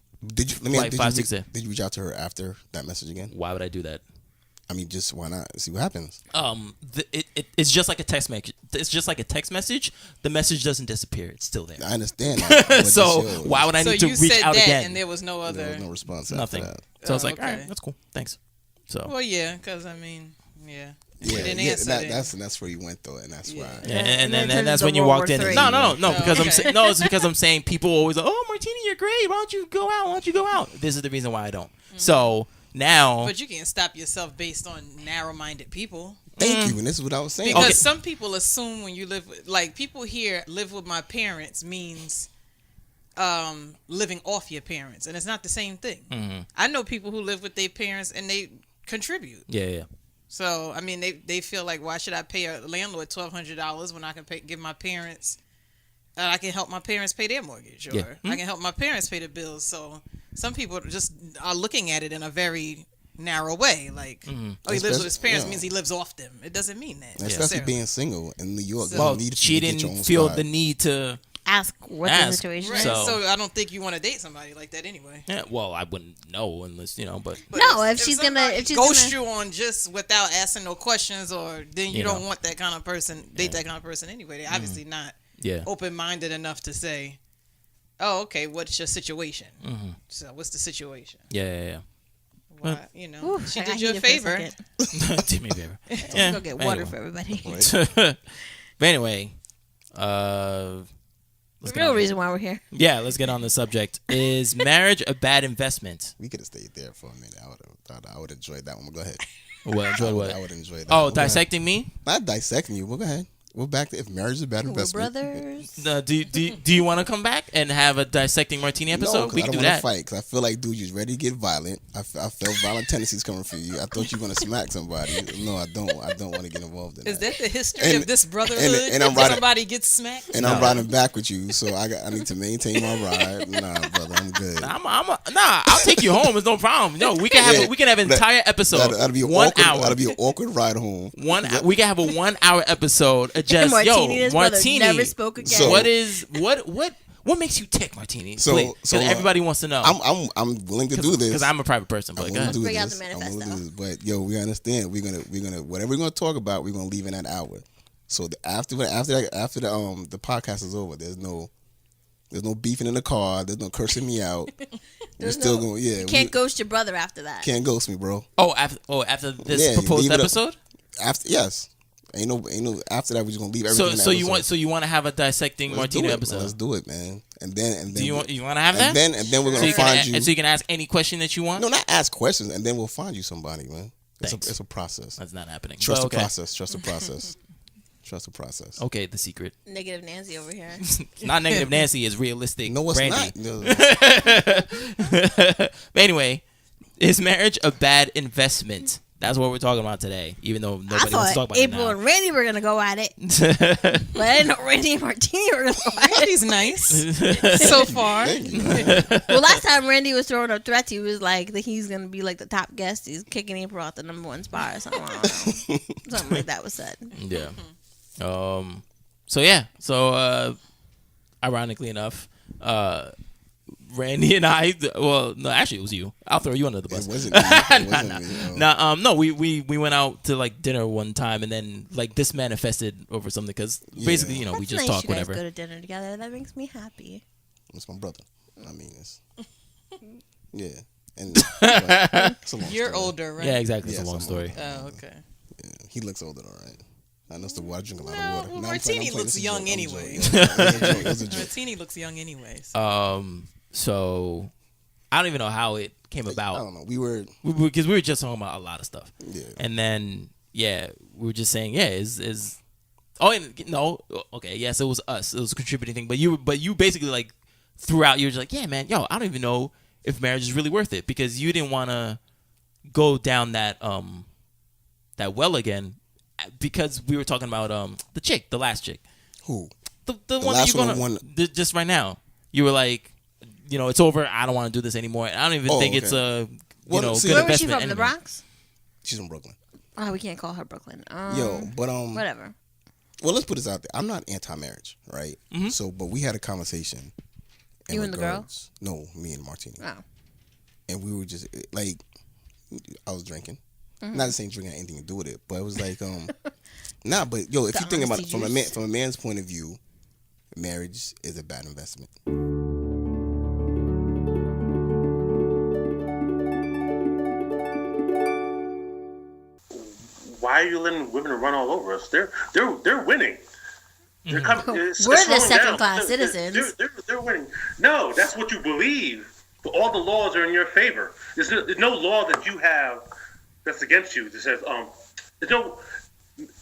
reach out to her after that message again? Why would I do that? I mean, just why not? See what happens. It's just like a text message. It's just like a text message. The message doesn't disappear. It's still there. I understand. That, so why would I need to reach out again? And there was no other. There was no response. Nothing. After that. So I was like, all right, that's cool. Thanks. So. Well, yeah, because I mean, yeah. Yeah, didn't yeah, answer then. that's where you went though, and that's Yeah. why. Yeah, and And then then that's turns when you into walked World in. War No, III. no, Oh, because okay. it's because I'm saying people always like, oh, Martini, you're great. Why don't you go out? Why don't you go out? This is the reason why I don't. So now, But you can't stop yourself based on narrow-minded people. Thank you, and this is what I was saying. Because Okay. some people assume when you live with, like, people here live with my parents means living off your parents, and it's not the same thing. I know people who live with their parents and they contribute. yeah. So I mean, they feel like, why should I pay a landlord $1,200 when I can give my parents? I can help my parents pay their mortgage, or Yeah. I can help my parents pay the bills. So some people just are looking at it in a very narrow way, like, oh, he lives with his parents Yeah. means he lives off them. It doesn't mean that. Especially necessarily. being single in New York. So- you Well, need she to get your didn't own feel spot. the need to. Ask what the Ask. situation Right. is. So- So I don't think you want to date somebody like that anyway. Yeah, well, I wouldn't know unless but But No, if she's gonna- somebody if she's ghost gonna- you on just without asking no questions, or then you You don't know. want that kind of person, date that kind of person anyway. They're obviously not yeah, open-minded enough to say, "Oh, okay, what's your situation?" So, what's the situation? yeah. Why, Ooh, she I got did you a heated for a favor. second. Do me a favor. Let's go get water for everybody. But anyway, The real reason why we're here. yeah, let's get on the subject. Is marriage a bad investment? We could have stayed there for a minute. I would enjoy that one. But go ahead. Well, enjoy what? I would enjoy that. Oh, one. Go ahead. dissecting me? Not dissecting you. But go ahead. We're back to if marriage is a bad We're investment. brothers. Do you want to come back and have a dissecting martini No, episode? 'cause We I can don't do want that. to fight because I feel like, dude, you're ready to get violent. I felt violent tendencies coming for you. I thought you were gonna smack somebody. No, I don't. I don't want to get involved in Is that. that the history And- of this brotherhood? and I'm riding- Somebody gets smacked. And I'm riding back with you, so I need to maintain my ride. Nah, brother, I'm good. I'll take you home. It's no problem. No, we can have Yeah, we can have an entire episode. That'll be 1 awkward, hour. That'll be an awkward ride home. We can have a 1 hour episode. Just Martini and his brother Martini. never spoke again. So- What makes you tick, Martini? So- Please, 'cause so, everybody wants to know. I'm willing to do this Because I'm a private person. I'm But go willing ahead. to do Bring out this. the I'm willing to manifesto. do this. But yo, we understand. We're gonna whatever we're gonna talk about, we're gonna leave in that hour. So after the podcast is over, there's no beefing in the car. There's no cursing me out. We're still going. Yeah, You can't ghost your brother after that. can't ghost me, bro. After this Yeah, proposed leave it up. episode. After yes, ain't no. After that, we're just gonna leave everything. in So that you episode. want to have a dissecting Let's Martini do it, episode? Let's do it, man. And then Do you want to have that? and then we're so gonna you find can you. so you can ask any question that you want. No, not ask questions, and then we'll find you somebody, man. Thanks. It's a process. That's not happening. Trust But the okay. process. Trust the process. Trust the process. Okay, the secret. Negative Nancy over here. Not negative Nancy is realistic. No, it's Brandy. not. No. But anyway, is marriage a bad investment? That's what we're talking about today. Even though I nobody wants to talk thought about April it and Randy were gonna go at it, now. but I didn't know Randy and Martini were gonna go at it. He's nice so far. Thank you. Well, last time Randy was throwing up threats, he was like that he's gonna be like the top guest. He's kicking April out the #1 spot or something. I don't know. Something like that was said. Yeah. So yeah. So ironically enough, Randy and I. Well, no, actually, it was you. I'll throw you under the bus. It wasn't me. It wasn't me. No, we went out to like dinner one time, and then like this manifested over something because basically, you know, we That's just nice talk you guys whatever. go to dinner together. That makes me happy. It's my brother. I mean, it's yeah. And it's a long You're story. older, right? Yeah, exactly. It's Yes, a long I'm story. older. Oh, okay. Yeah, he looks older, all right. I know it's the water. I drink a lot No, of water. well, No, I'm Martini playing. looks This is young a joke. I'm anyway. joking. It was a joke. It was a joke. Martini looks young anyways. So I don't even know how it came I about don't know. We were because we were just talking about a lot of stuff, yeah. and then yeah, we were just saying is oh and, no okay yes it was us, it was a contributing thing, but you basically like throughout you were just like, yeah man, yo, I don't even know if marriage is really worth it, because you didn't want to go down that well again, because we were talking about the last chick, Who? the one that last you're one gonna won- just right now. You were like, you know, it's over. I don't want to do this anymore. I don't even Oh, think it's okay. a Well, good see- Where was she investment. from? The anyway. Bronx? She's from Brooklyn. Oh, we can't call her Brooklyn. Yo, but Whatever. well, let's put this out there. I'm not anti-marriage, right? Mhm. So, but we had a conversation. in You and the girl? regards- No, me and Martini. Oh. And we were just like, I was drinking. Mm-hmm. Not saying drinking had anything to do with it, but it was like, nah. But yo, if The you think about it honesty from a man's point of view, marriage is a bad investment. Why why are you letting women run all over us? They're winning. They're We're the second class citizens. They're winning. No, that's what you believe. But all the laws are in your favor. There's no law that you have that's against you that says there's no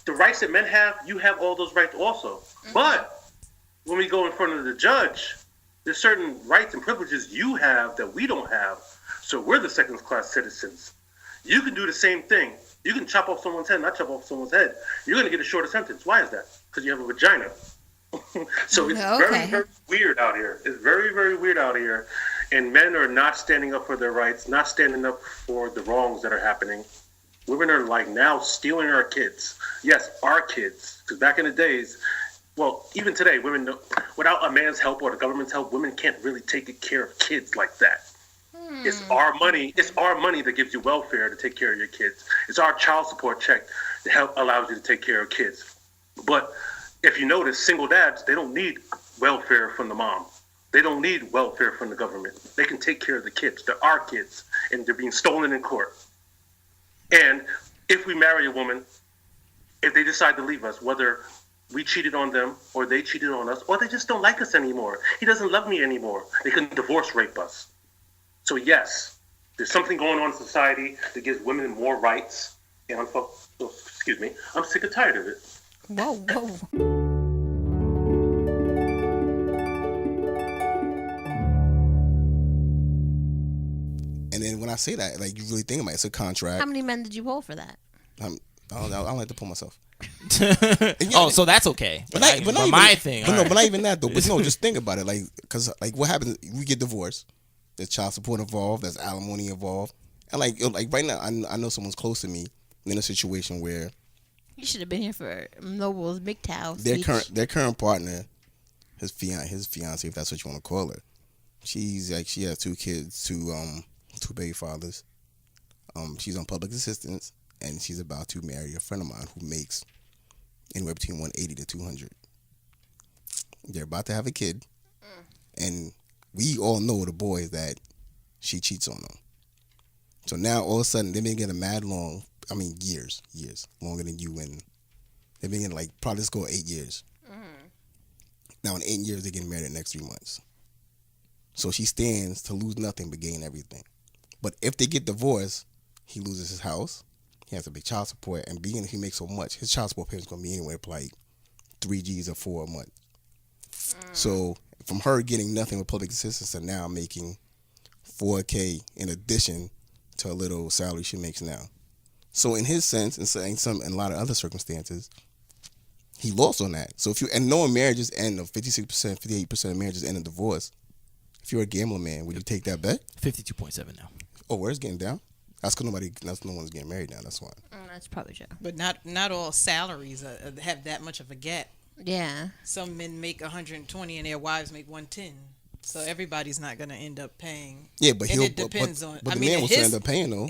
the rights that men have. You have all those rights also. But when we go in front of the judge, there's certain rights and privileges you have that we don't have. So we're the second class citizens. You can do the same thing. You can chop off someone's head, not chop off someone's head. You're going to get a shorter sentence. Why is that? Because you have a vagina. So it's very, very weird out here. It's very, very weird out here. And men are not standing up for their rights, not standing up for the wrongs that are happening. Women are like now stealing our kids. Yes, our kids. Because back in the days, well, even today, women, without a man's help or the government's help, women can't really take care of kids like that. It's our money. It's our money that gives you welfare to take care of your kids. It's our child support check that allows you to take care of kids. But if you notice, single dads, they don't need welfare from the mom. They don't need welfare from the government. They can take care of the kids. They're our kids, and they're being stolen in court. And if we marry a woman, if they decide to leave us, whether we cheated on them or they cheated on us, or they just don't like us anymore, he doesn't love me anymore, they can divorce rape us. So yes, there's something going on in society that gives women more rights, and I'm sick and tired of it. Whoa. And then when I say that, like, you really think about it, it's a contract. How many men did you pull for that? I don't like to pull myself. So that's okay. But not even, my thing. But not even that though. But no, just think about it. Like, because like what happens? We get divorced. There's child support involved. There's alimony involved. And like right now, I know someone's close to me in a situation where You should have been here for Noble's Big Towel. Their current partner, his fiance, if that's what you want to call her. She has 2 kids, 2 baby fathers. She's on public assistance, and she's about to marry a friend of mine who makes anywhere between 180 to 200. They're about to have a kid, and we all know the boys that she cheats on them. So now all of a sudden they've been getting mad long. I mean, years longer than you, and they've been getting probably let's go 8 years. Now in 8 years they're getting married in the next 3 months. So she stands to lose nothing but gain everything. But if they get divorced, he loses his house. He has to pay child support, and being he makes so much, his child support payment's gonna be anywhere for like 3 G's or 4 a month. So from her getting nothing with public assistance to now making $4K in addition to a little salary she makes now. So in his sense, and in a lot of other circumstances, he lost on that. So knowing marriages end of 56%, 58% of marriages end in divorce, if you're a gambler man, would you take that bet? 52.7 now. Oh, where's getting down? That's because no one's getting married now. That's why. That's probably true. But not all salaries have that much of a gap. Yeah. Some men make 120 and their wives make 110. So everybody's not going to end up paying. Yeah, but it depends on. But the man will still end up paying though.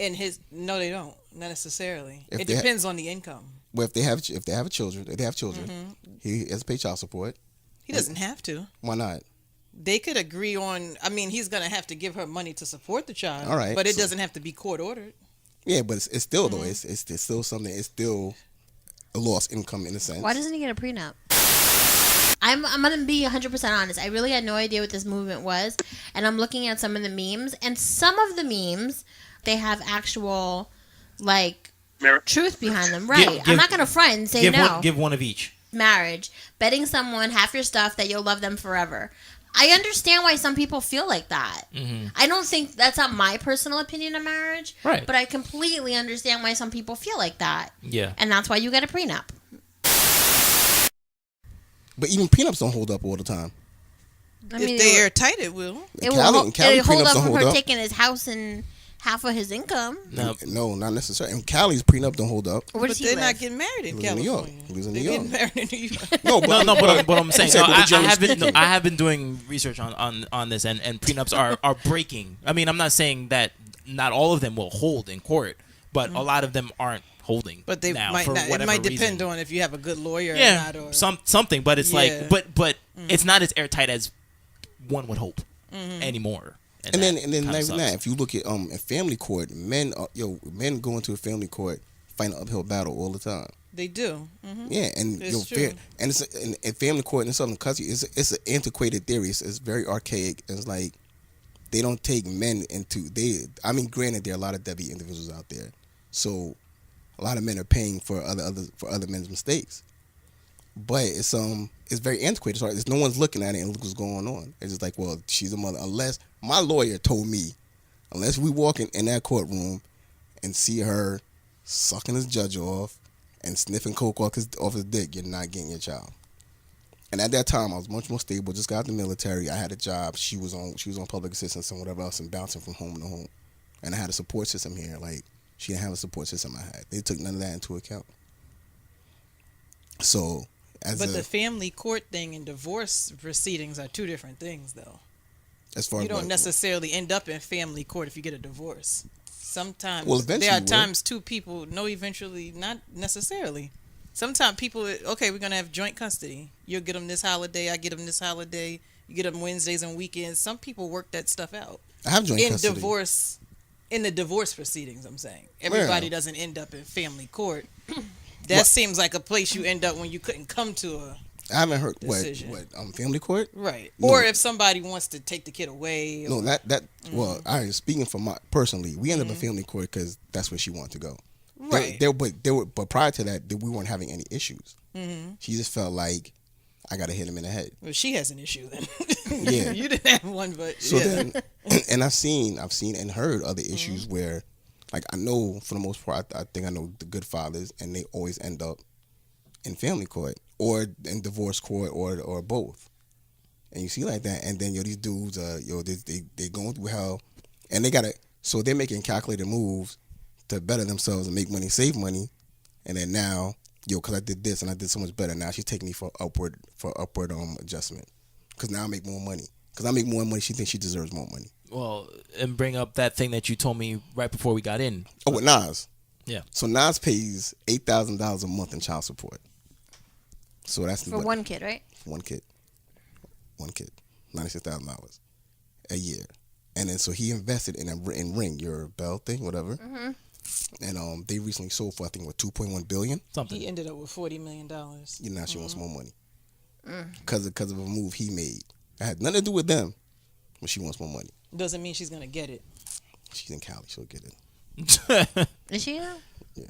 No, they don't. Not necessarily. If it depends on the income. Well, if they have children, he has to pay child support. He doesn't have to. Why not? They could agree on. I mean, he's going to have to give her money to support the child. All right, but it doesn't have to be court ordered. Yeah, but it's still though. It's still something. It's still a lost income in a sense. Why doesn't he get a prenup? I'm going to be 100% honest. I really had no idea what this movement was. And I'm looking at some of the memes. And some of the memes, they have actual, truth behind them. Right. I'm not going to front and say no. Give one of each. Marriage. Betting someone half your stuff that you'll love them forever. I understand why some people feel like that. Mm-hmm. I don't think that's not my personal opinion of marriage. Right. But I completely understand why some people feel like that. Yeah. And that's why you get a prenup. But even prenups don't hold up all the time. If they are tight, it will. It'll hold up from her taking his house and half of his income. No, not necessarily. And Cali's prenup don't hold up. But they're not getting married in California. He lives in New York. Getting married in New York. But I'm saying I have been doing research on this, and prenups are breaking. I mean, I'm not saying that not all of them will hold in court, but a lot of them aren't holding. But they might not. It might depend on if you have a good lawyer or not. Or something. But it's but it's not as airtight as one would hope anymore. And then not even that. If you look at in family court, men go into a family court fight an uphill battle all the time. They do. Mm-hmm. Yeah, and It's true. and it's in family court and Southern custody. It's an antiquated theory. It's very archaic. It's like they don't take men into they. I mean, granted, there are a lot of deadbeat individuals out there, so a lot of men are paying for other men's mistakes. But it's very antiquated. So no one's looking at it and look what's going on. It's just like, well, she's a mother. Unless my lawyer told me, unless we walk in that courtroom and see her sucking his judge off and sniffing coke off his dick, you're not getting your child. And at that time, I was much more stable. Just got out the military. I had a job. She was on public assistance and whatever else, and bouncing from home to home. And I had a support system here. Like she didn't have a support system I had. They took none of that into account. So, the family court thing and divorce proceedings are two different things, though. As far you as don't necessarily end up in family court if you get a divorce. Sometimes eventually there are times two people eventually not necessarily. Sometimes people, okay, we're gonna have joint custody. You'll get them this holiday, I get them this holiday. You get them Wednesdays and weekends. Some people work that stuff out. I have joint custody. In the divorce proceedings, I'm saying everybody doesn't end up in family court. That seems like a place you end up when you couldn't come to a. I haven't heard decision. what family court, right? No. Or if somebody wants to take the kid away. No, well, speaking for my personally, we ended up in family court because that's where she wanted to go. Right. But prior to that, we weren't having any issues. Mm-hmm. She just felt like I gotta hit him in the head. Well, she has an issue then. Yeah, you didn't have one, but so then, and I've seen and heard other issues where, like, I know for the most part, I think I know the good fathers, and they always end up in family court or in divorce court or both. And you see like that, and then these dudes, they going through hell, and so they're making calculated moves to better themselves and make money, save money, and then now, because I did this and I did so much better, now she's taking me for upward adjustment, because now I make more money. Because I make more money, she thinks she deserves more money. Well, and bring up that thing that you told me right before we got in. Oh, with Nas. Yeah. So Nas pays $8,000 a month in child support. So that's for one kid, right? One kid, $96,000 a year, and then so he invested in Ring, your Bell thing, whatever. Mm-hmm. And they recently sold for I think $2.1 billion. Something. He ended up with $40 million. Now she wants more money because of a move he made. It had nothing to do with them, but she wants more money. Doesn't mean she's gonna get it. She's in Cali, she'll get it. Is she now? Yeah.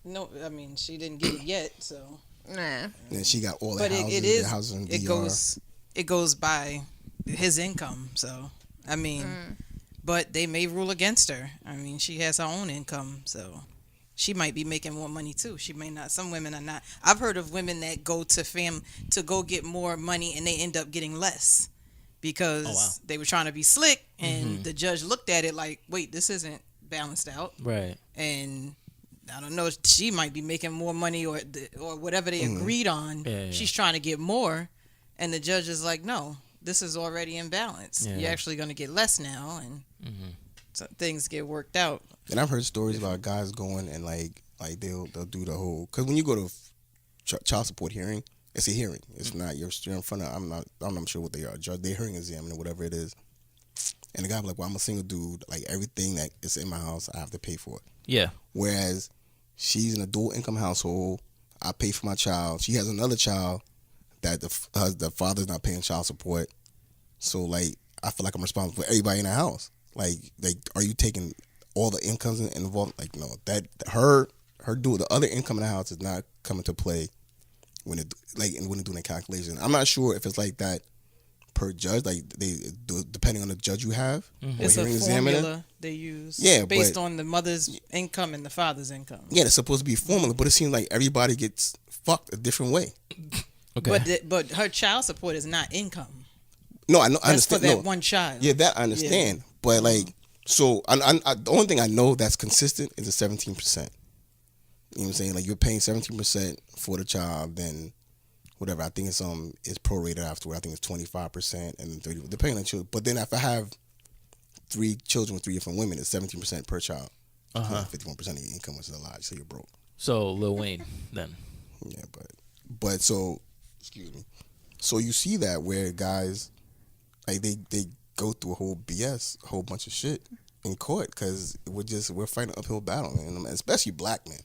No. I mean, she didn't get it yet, so. Nah. And she got all the But houses. The houses in DR. It goes by his income. So I mean, but they may rule against her. I mean, she has her own income, so she might be making more money too. She may not. Some women are not. I've heard of women that go to go get more money and they end up getting less because they were trying to be slick, and the judge looked at it like, wait, this isn't balanced out, Right. and I don't know. She might be making more money, or whatever they agreed on. Yeah. She's trying to get more, and the judge is like, "No, this is already in balance. Yeah. You're actually going to get less now," and so things get worked out. And I've heard stories about guys going and like they'll do the whole, because when you go to child support hearing, it's a hearing. It's not you're in front of. I'm not sure what they are. Judge, they're hearing exam or whatever it is. And the guy be like, "Well, I'm a single dude. Like everything that is in my house, I have to pay for it." Yeah. Whereas she's in a dual income household. I pay for my child. She has another child that the father's not paying child support. So like, I feel like I'm responsible for everybody in the house. Like, are you taking all the incomes involved? Like, no, that her dual, the other income in the house is not coming to play when they're doing the calculation. I'm not sure if it's like that per judge, like they depending on the judge you have. It's a formula they use, based on the mother's income and the father's income. Yeah, it's supposed to be a formula, but it seems like everybody gets fucked a different way. Okay. But her child support is not income. No, I know. I That's understand. for that one child. Yeah, that I understand. Yeah. But like, so the only thing I know that's consistent is the 17%. You know what I'm saying? Like, you're paying 17% for the child, then whatever. I think it's prorated afterward. I think it's 25% and then 30%, depending on the children. But then if I have 3 children with 3 different women, it's 17% per child. 51% of your income, which is a lot. So you're broke. So Lil Wayne then. Yeah, but so excuse me. So you see that where guys like they go through a whole BS, a whole bunch of shit in court because we're fighting an uphill battle, man. Especially black men.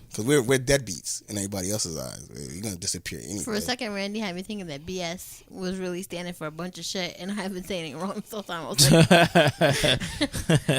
Because we're deadbeats in everybody else's eyes. You're gonna disappear anyway. For a second, Randy had me thinking that BS was really standing for a bunch of shit, and I've been saying it wrong this whole time. I was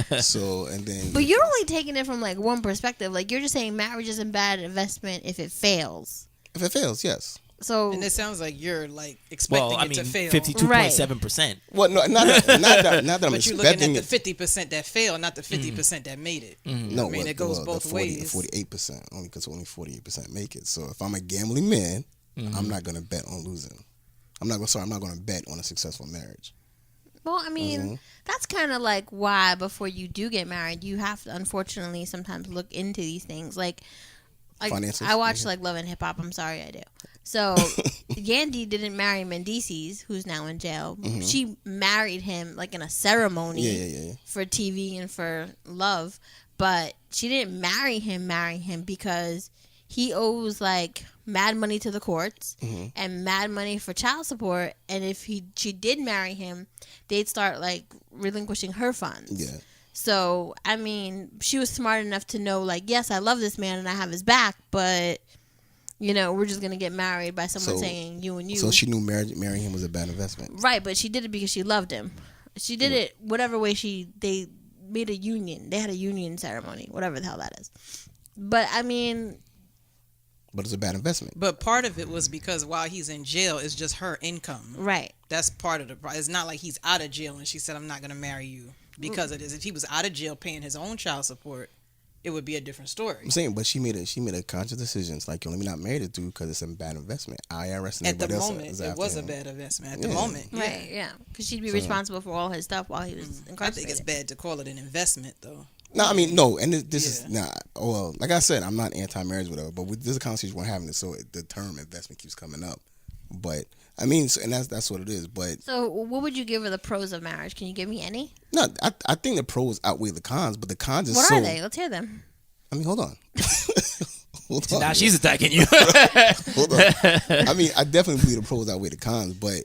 like, So and then, but you're only taking it from like one perspective. Like you're just saying marriage is a bad investment if it fails. if it fails, yes. So And it sounds like you're like expecting it to fail. 52.7%. Well, no, not that I'm But you're looking expecting at the it. 50% that failed, not the 50% that made it. No, I mean, it goes both ways. 48%, only because only 48% make it. So if I'm a gambling man, I'm not gonna bet on losing. I'm not gonna bet on a successful marriage. well, I mean, that's kind of like why before you do get married, you have to unfortunately sometimes look into these things. Like Finances? I watch like Love and Hip Hop. I'm sorry, I do. So Yandy didn't marry Mendices, who's now in jail. She married him like in a ceremony Yeah. for TV and for love, but she didn't marry him because he owes like mad money to the courts and mad money for child support. And if she did marry him, they'd start like relinquishing her funds. Yeah. So, I mean, she was smart enough to know, like, yes, I love this man and I have his back, but, you know, we're just going to get married by someone saying you and you. So she knew marrying him was a bad investment. Right, but she did it because she loved him. She did it whatever way they made a union. They had a union ceremony, whatever the hell that is. But, I mean... But it's a bad investment. But part of it was because while he's in jail, it's just her income. Right. That's part of the problem. It's not like he's out of jail and she said, I'm not going to marry you because of this. If he was out of jail paying his own child support, it would be a different story. I'm saying, but she made a conscious decision. It's like, yo, let me not marry the dude because it's a bad investment. IRS and At the everybody else moment, is it after was a him. bad investment. At the moment, yeah. Right, yeah. Because she'd be responsible for all his stuff while he was I incarcerated. think it's bad to call it an investment, though. No, I mean, no, and this is not. Well, like I said, I'm not anti-marriage, whatever. But this is a conversation we're having, so the term investment keeps coming up. But I mean, and that's what it is. But So, what would you give her the pros of marriage? Can you give me any? no, I think the pros outweigh the cons. But the cons is What so. are they? Let's hear them. I mean, hold on. Hold on. Now she's attacking you. Hold on. I mean, I definitely believe the pros outweigh the cons, but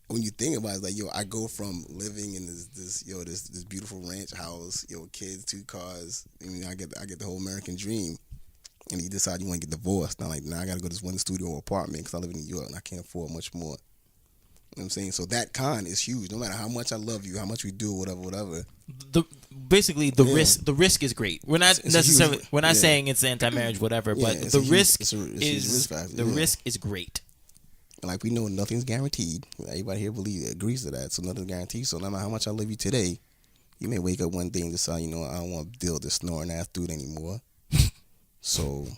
when you think about it, it's like, yo, I go from living in this beautiful ranch house, kids, 2 cars. I mean, I get the whole American dream, and you decide you want to get divorced. Now, like, I got to go to this one studio apartment because I live in New York and I can't afford much more. You know what I'm saying? So that con is huge. No matter how much I love you, how much we do, whatever. The risk is great. We're not necessarily saying it's anti-marriage, whatever, but the risk is great. And like, we know nothing's guaranteed. Everybody here agrees to that. So nothing's guaranteed. So no matter how much I love you today, you may wake up one day and decide, I don't want to deal with this snoring ass dude anymore. So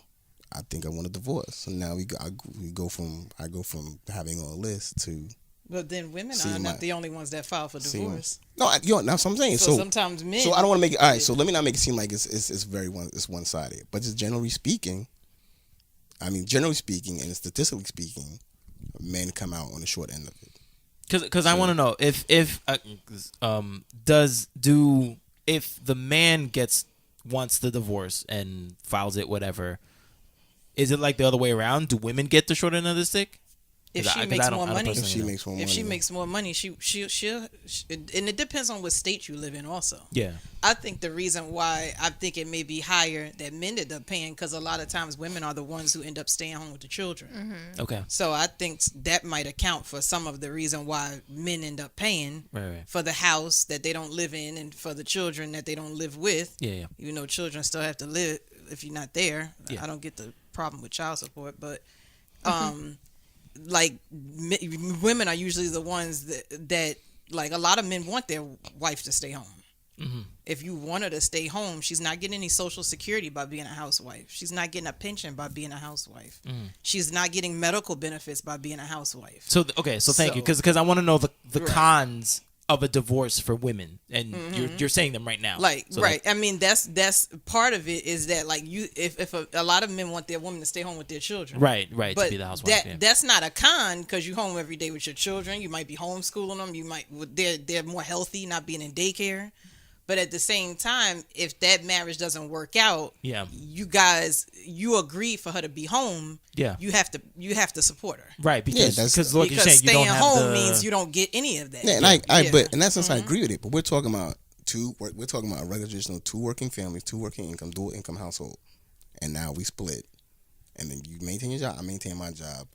I think I want a divorce. So now I go from having on a list to. But then women are not the only ones that file for divorce. No, that's what I'm saying. So sometimes men. So I don't want to make it. All right. So let me not make it seem like it's one sided. But just generally speaking, and statistically speaking, men come out on the short end of it. Because I want to know if the man wants the divorce and files it, whatever, is it like the other way around? Do women get the short end of the stick? If she makes more money, If she makes more money, she'll and it depends on what state you live in also. Yeah. I think the reason why I think it may be higher that men end up paying, because a lot of times women are the ones who end up staying home with the children. Mm-hmm. Okay. So I think that might account for some of the reason why men end up paying for the house that they don't live in and for the children that they don't live with. Yeah. Children still have to live if you're not there. Yeah. I don't get the problem with child support, but like women are usually the ones that like a lot of men want their wife to stay home. Mm-hmm. If you want her to stay home, she's not getting any social security by being a housewife. She's not getting a pension by being a housewife. Mm. She's not getting medical benefits by being a housewife. So thank you, because I want to know the cons of a divorce for women, and you're saying them right now. I mean, that's part of it is that like if a lot of men want their woman to stay home with their children, right, but to be the housewife. That's not a con, because you're home every day with your children. You might be homeschooling them. You might they're more healthy, not being in daycare. But at the same time, if that marriage doesn't work out, Yeah. you agree for her to be home. Yeah. You have to support her. Right, because that's- like you're Because saying, you don't staying have home the, means you don't get any of that. Yeah, and Yeah. but in that sense, I agree with it. But we're talking about we're talking about a regular traditional 2 working families, 2 working income, dual income household, and now we split, and then you maintain your job, I maintain my job,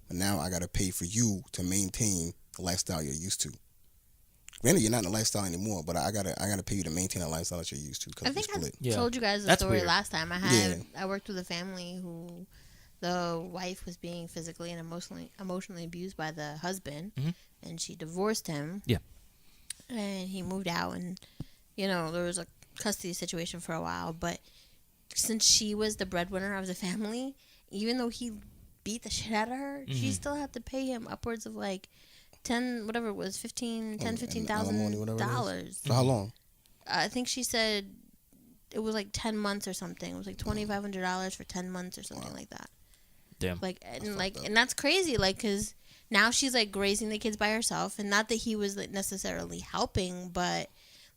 but now I got to pay for you to maintain the lifestyle you're used to. Granted, you're not in the lifestyle anymore, but I gotta pay you to maintain a lifestyle that you're used to I because we think I split. Yeah. told you guys the That's story weird. last time. I worked with a family who the wife was being physically and emotionally abused by the husband, and she divorced him. Yeah. And he moved out, and there was a custody situation for a while. But since she was the breadwinner of the family, even though he beat the shit out of her, she still had to pay him upwards of like 10, whatever it was, $15,000. So how long? I think she said it was like 10 months or something. It was like $2,500 for 10 months or something like that. damn. And that's crazy. Like, cause now she's like raising the kids by herself, and not that he was like, necessarily helping, but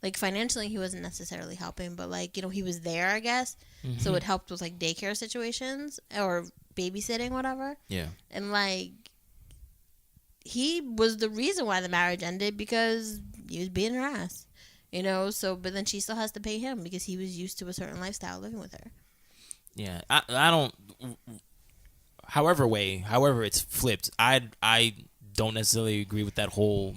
like financially he wasn't necessarily helping, but like he was there, I guess. So it helped with like daycare situations or babysitting, whatever. Yeah. And like, he was the reason why the marriage ended because he was beating her ass, So, but then she still has to pay him because he was used to a certain lifestyle living with her. Yeah, I don't. However it's flipped, I don't necessarily agree with that whole.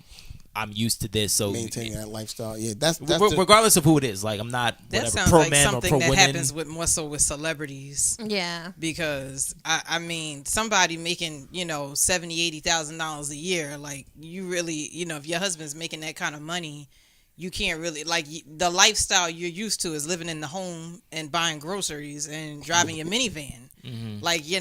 I'm used to this, so Maintaining that lifestyle. Yeah, that's regardless of who it is. Like I'm not That whatever sounds pro like men or something pro that women. happens more so with celebrities. Yeah. Because I mean, somebody making $70,000-$80,000 a year, like you really, if your husband's making that kind of money, you can't really the lifestyle you're used to is living in the home and buying groceries and driving your minivan. Like your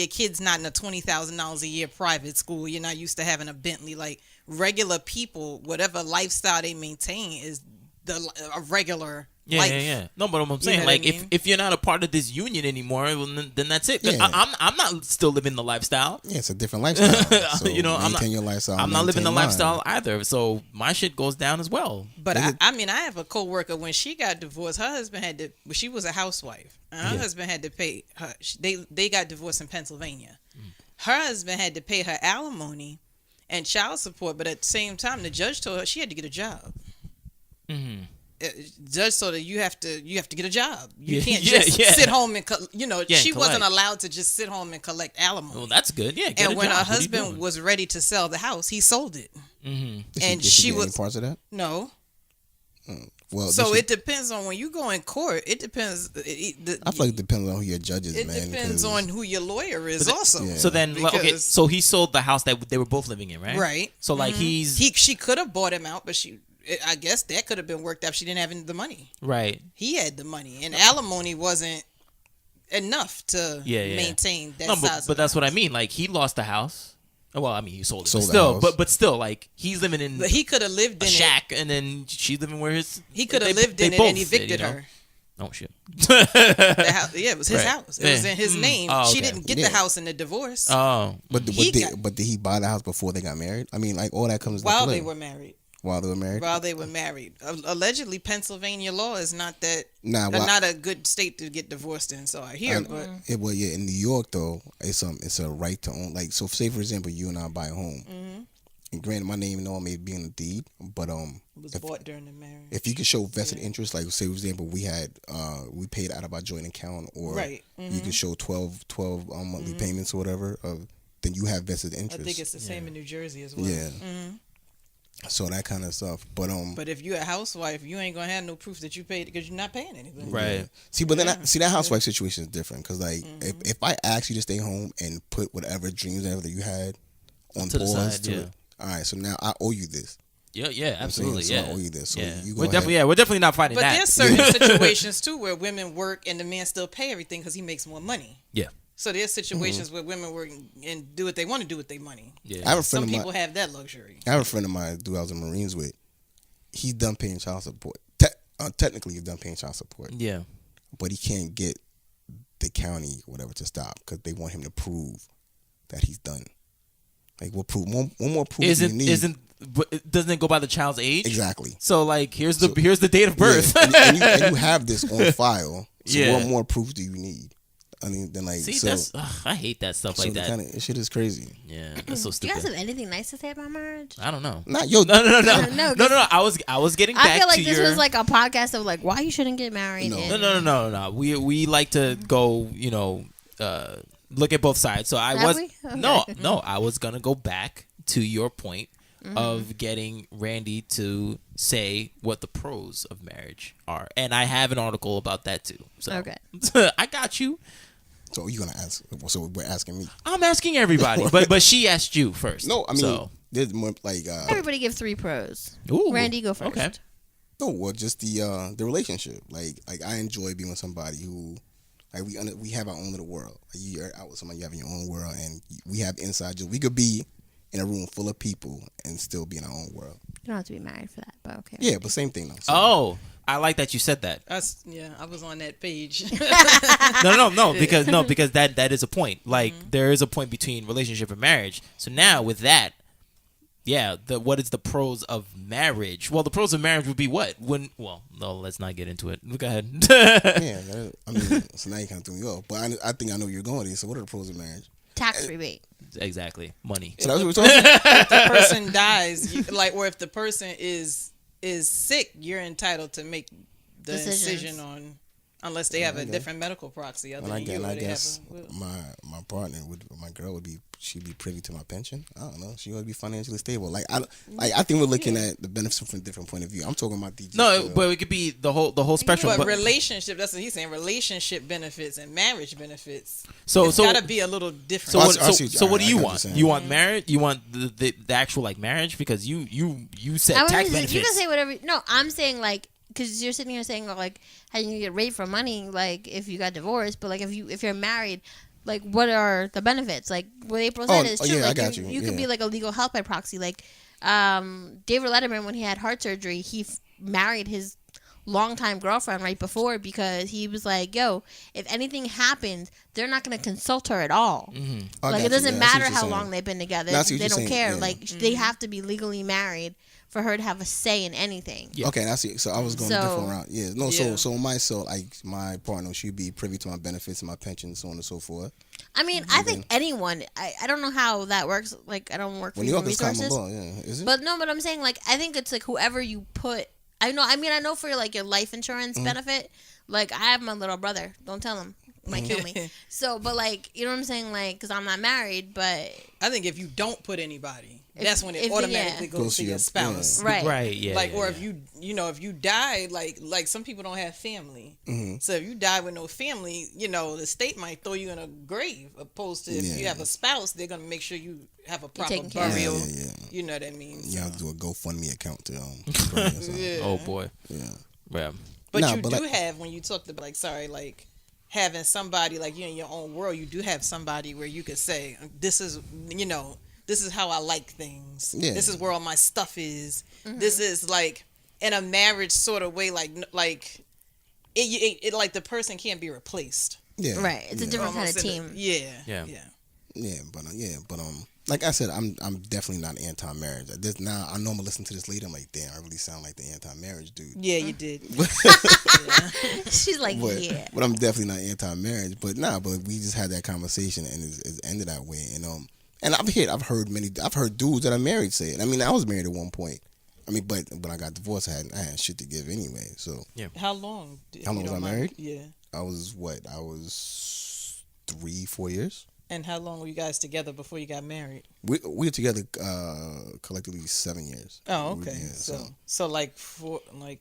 kid's not in a $20,000 a year private school. You're not used to having a Bentley. Like regular people, whatever lifestyle they maintain is a regular life. Yeah. No, but I'm saying, know like, what I mean? if you're not a part of this union anymore, well, then that's it. 'Cause Yeah. I'm not still living the lifestyle. Yeah, it's a different lifestyle. So I'm maintain your lifestyle. I'm not living the maintain mine. lifestyle either. So my shit goes down as well. But I mean, I have a coworker. When she got divorced, her husband had to. She was a housewife, and her husband had to pay her. They got divorced in Pennsylvania. Her husband had to pay her alimony and child support, but at the same time, the judge told her she had to get a job. Judge told her you have to get a job. You can't just sit home and she wasn't allowed to just sit home and collect alimony. Well, that's good. Yeah. Get And a when job. her What are you husband doing? was ready to sell the house, he sold it. Did And she she get any was parts of that. no. Well, So it depends on when you go in court. It depends. I feel like it depends on who your judge is, It man. depends on who your lawyer is, also. yeah. So then, okay. Because- So he sold the house that they were both living in, right? Right. So like She could have bought him out, but I guess that could have been worked out. She didn't have the money. right. He had the money, and alimony wasn't enough to maintain that No, size. but that's what I mean. Like he lost the house. Well, I mean, he sold it. Sold But the still, house. but still, like he's living in But he could have lived a in it. shack, and then she's living where his. He could have they- lived they in it both and did, evicted you know? her. Oh shit. The house, yeah, it was his Right. house. It was Yeah. in his name. Oh, She okay. didn't get Yeah. the house in the divorce Oh, But did he buy the house before they got married? I mean, like all that comes into while play. they were married. While they were married. While they were married, allegedly, Pennsylvania law is not that. Nah, not a good state to get divorced in. So I hear, but In New York though, it's a right to own. Like, so say for example, you and I buy a home, and granted, my name and all may be in the deed, but it was bought during the marriage. if you could show vested interest, like say for example, we paid out of our joint account, or Right. you could show 12 monthly payments or whatever, then you have vested I interest. think it's the same in New Jersey as well. Yeah. So that kind of stuff, But if you're a housewife, you ain't gonna have no proof that you paid because you're not paying anything. right. See, but then that housewife situation is different because like if I ask you to stay home and put whatever dreams that you had on To the pause, side, to yeah. it, all right. So now I owe you this. Yeah, absolutely. So Yeah, I owe you this. So yeah. you go We're ahead. definitely not fighting But that. there's certain situations too where women work and the man still pay everything because he makes more money. Yeah, So there's situations where women work and do what they want to do with their money. yeah. I have a friend Some of people mine. have that luxury. I have a friend of mine who I was in the Marines with. He's done paying child support. Technically, he's done paying child support, Yeah. but he can't get the county or whatever to stop because they want him to prove that he's done. Like, what proof? One more proof you need. but doesn't it go by the child's age? Exactly. So like, here's the date of birth. Yeah, and you have this on file. So Yeah. what more proof do you need? I mean, then like, See, so, I hate that stuff like that. Kinda, shit is crazy. Yeah, that's so Do you stupid. guys have anything nice to say about marriage? I don't know. Not yo. No. No, I was getting back I feel like to this your. was like a podcast of like why you shouldn't get married. No. and- No. We like to go, look at both sides. So I Have was we? Okay. no. I was gonna go back to your point of getting Randy to say what the pros of marriage are, and I have an article about that too. So Okay. I got you. So you gonna ask? So we're asking me. I'm asking everybody, but she asked you first. No, I mean, so. there's more like. Everybody give 3 pros. Ooh, Randy, go first. Okay. No, well, just the relationship. Like I enjoy being with somebody who, like we have our own little world. Like you're out with somebody, you have your own world, and we have inside jokes. We could be in a room full of people and still be in our own world. You don't have to be married for that, but okay. Yeah, but same thing though. So, Oh, I like that you said that. I was on that page. No, because that is a point. Like there is a point between relationship and marriage. So now with that, what is the pros of marriage? Well, the pros of marriage would be what? No, let's not get into it. Go ahead. yeah, I mean, so now you kind of threw me off. But I think I know where you're going. So what are the pros of marriage? Tax rebate. Exactly. Money. So that's what we're talking about. If the person dies, or if the person is sick, you're entitled to make the Decisions. decision on, unless they have a different medical proxy other than you. And or I they guess have a will. my partner my girl would be, she'd be privy to my pension. I don't know. She would be financially stable. Like I think we're looking at the benefits from a different point of view. I'm talking about the No, but it could be the whole spectrum. But But relationship, that's what he's saying. Relationship benefits and marriage benefits. so It's gotta be a little different. So I what, see- I see- so what do I you got what want? you're saying. You want marriage? You want the actual like marriage? Because you said I tax mean, benefits. you can say whatever. No, I'm saying like because you're sitting here saying like how you get raped for money, like if you got divorced, but like if you're married, like what are the benefits? Like what April said is true. yeah, I like got you. you. You could Yeah. be like a legal help by proxy. Like David Letterman, when he had heart surgery, he married his longtime girlfriend right before because he was like, yo, if anything happens, they're not going to consult her at all. I Like got it doesn't you. Yeah, I see matter what you're how saying. long they've been together. No, I see what They you're don't saying, care. yeah. Like they have to be legally married for her to have a say in anything. Yeah. Okay, I see. So I was going So- a different route. Yeah, no. Yeah. So my partner, she'd be privy to my benefits and my pension, so on and so forth. I mean, I think anyone. I don't know how that works. Like, I don't work for When New human York is common resources. law, yeah, is it? But no, but I'm saying like I think it's like whoever you put. I know for like your life insurance benefit. Like I have my little brother. Don't tell him. Might kill me. So, but like you know what I'm saying? Like because I'm not married, but I think if you don't put anybody, that's when it if- automatically yeah. goes to your spouse. right. Right. Yeah. Like, yeah, or yeah. if if you die, like some people don't have family. So if you die with no family, the state might throw you in a grave. Opposed to if you Yeah. have a spouse, they're gonna make sure you have a proper taken care of. burial. Yeah. You know what I mean? You So- have to do a GoFundMe account to bury or something. Yeah. Oh boy. Yeah. Yeah. But Nah, you but do like- have when you talked about having somebody like you in your own world. You do have somebody where you could say, "This is this is how I like things. Yeah. This is where all my stuff is. This is like in a marriage sort of way, like it like the person can't be replaced. Yeah. Right. It's a yeah. different kind of Almost in team. Yeah. Yeah, but like I said, I'm definitely not anti-marriage. Now I know I'm gonna listen to this later. I'm like, damn, I really sound like the anti-marriage dude. Yeah, you did. She's like, But, yeah. but I'm definitely not anti-marriage. But but we just had that conversation and it's ended that way. And I've heard dudes that are married say it. I mean, I was married at one point. I mean, but when I got divorced, I had shit to give anyway. So How long? How long was I married? Yeah. I was 3-4 years. And how long were you guys together before you got married? We were together collectively 7 years. Oh, okay. Yeah, So like four, We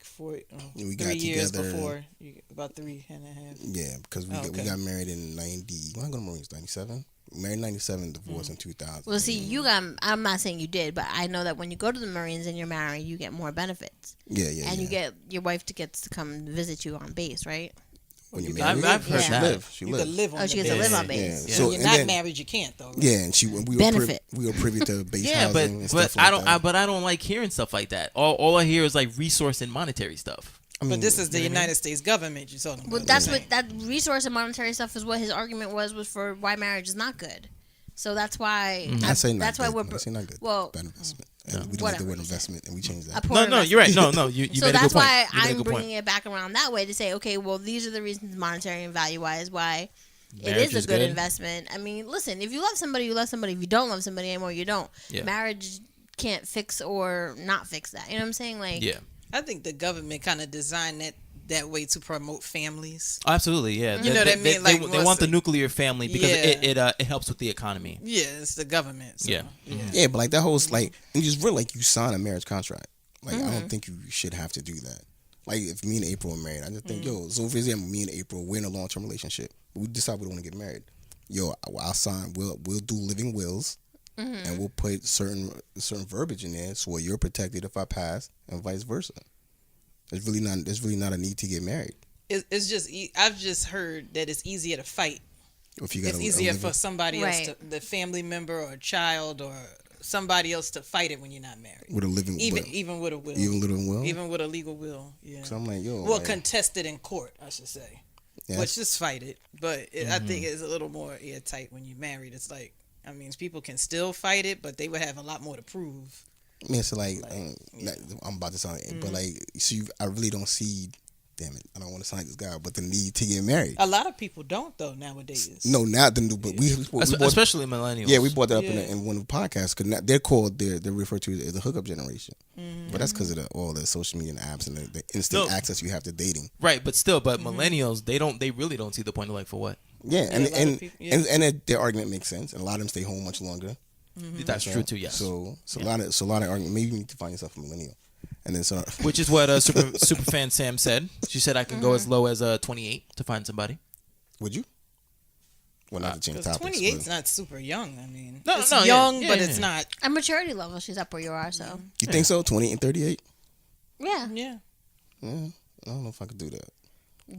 3 got years together- before, about 3.5. Yeah, because we okay. got married in 90. When I go to Marines, 97. Married in 97, divorced in 2000. Well, see, you got. I'm not saying you did, but I know that when you go to the Marines and you're married, you get more benefits, Yeah, and you yeah. get your wife gets to come visit you on base, right? When you're I've married, heard she that. live. She You live. could live on Oh, she the gets to base. live on Yeah. base. So When you're and not then- married, you can't though. Right? Yeah, and we were Benefit. we were privy to base Yeah, housing and stuff but like I don't. that. But I don't like hearing stuff like that. All I hear is like resource and monetary stuff. I mean, But this is the United States government you're talking about. Well, that's what that resource and monetary stuff is. What his argument was for why marriage is not good. So that's why. I say not that's good. why we're. I say not good. Well, bad investment. and we don't like the word investment, and we changed that. No, you're right. No, you So made a that's good point. why You made a I'm good point. bringing it back around that way to say, okay, well, these are the reasons, monetary and value-wise, why Marriage it is is a good good. investment. I mean, listen, if you love somebody, you love somebody. If you don't love somebody anymore, you don't. Yeah. Marriage can't fix or not fix that. You know what I'm saying? Like, Yeah. I think the government kind of designed that way to promote families. Oh, absolutely, yeah. You know what I mean? Like, they want the mostly. nuclear family because Yeah. it helps with the economy. Yeah, it's the government. So, Yeah. Yeah, but like that whole like, and just really like you sign a marriage contract. Like I don't think you should have to do that. Like if me and April are married, I just think, yo, so for example, me and April, we're in a long term relationship. We decide we don't want to get married. Yo, I'll sign. We'll do living wills, and we'll put certain verbiage in there so you're protected if I pass, and vice versa. There's really not a need to get married. It's just I've just heard that it's easier to fight. If you got It's easier for somebody Right. else, the family member or a child or somebody else to fight it when you're not married. with a living Even with a will. even living will. Even with a legal will. Yeah. So I'm like, yo, Well, like, contested in court, I should say. yeah, Which just fight it, but I think it's a little more airtight when you're married. It's like, I mean, people can still fight it, but they would have a lot more to prove. I mean, so like, I'm about to sound, but like, so I really don't see. Damn it, I don't want to sound like this guy, but the need to get married. A lot of people don't though nowadays. No, not the new, but we bought, Especially millennials. yeah, we brought that up Yeah. in one of the podcasts because they're called they're referred to as the hookup generation, but that's because of all the social media and apps and the instant No. access you have to dating. Right, but millennials, they really don't see the point of like for what. Yeah, a lot of people, yeah. and their argument makes sense, and a lot of them stay home much longer. That's true too. Yes. So a lot of argument. Maybe you need to find yourself a millennial, and then so Which is what super fan Sam said. She said I can go as low as 28 to find somebody. would you? Well, not to change Because topics. 28 but is not super young. I mean, No, it's no, yeah, young, yeah, but yeah. it's not. at maturity level, she's up where you are, so. you think so? 28 and 38? Yeah. Yeah. Yeah, I don't know if I could do that.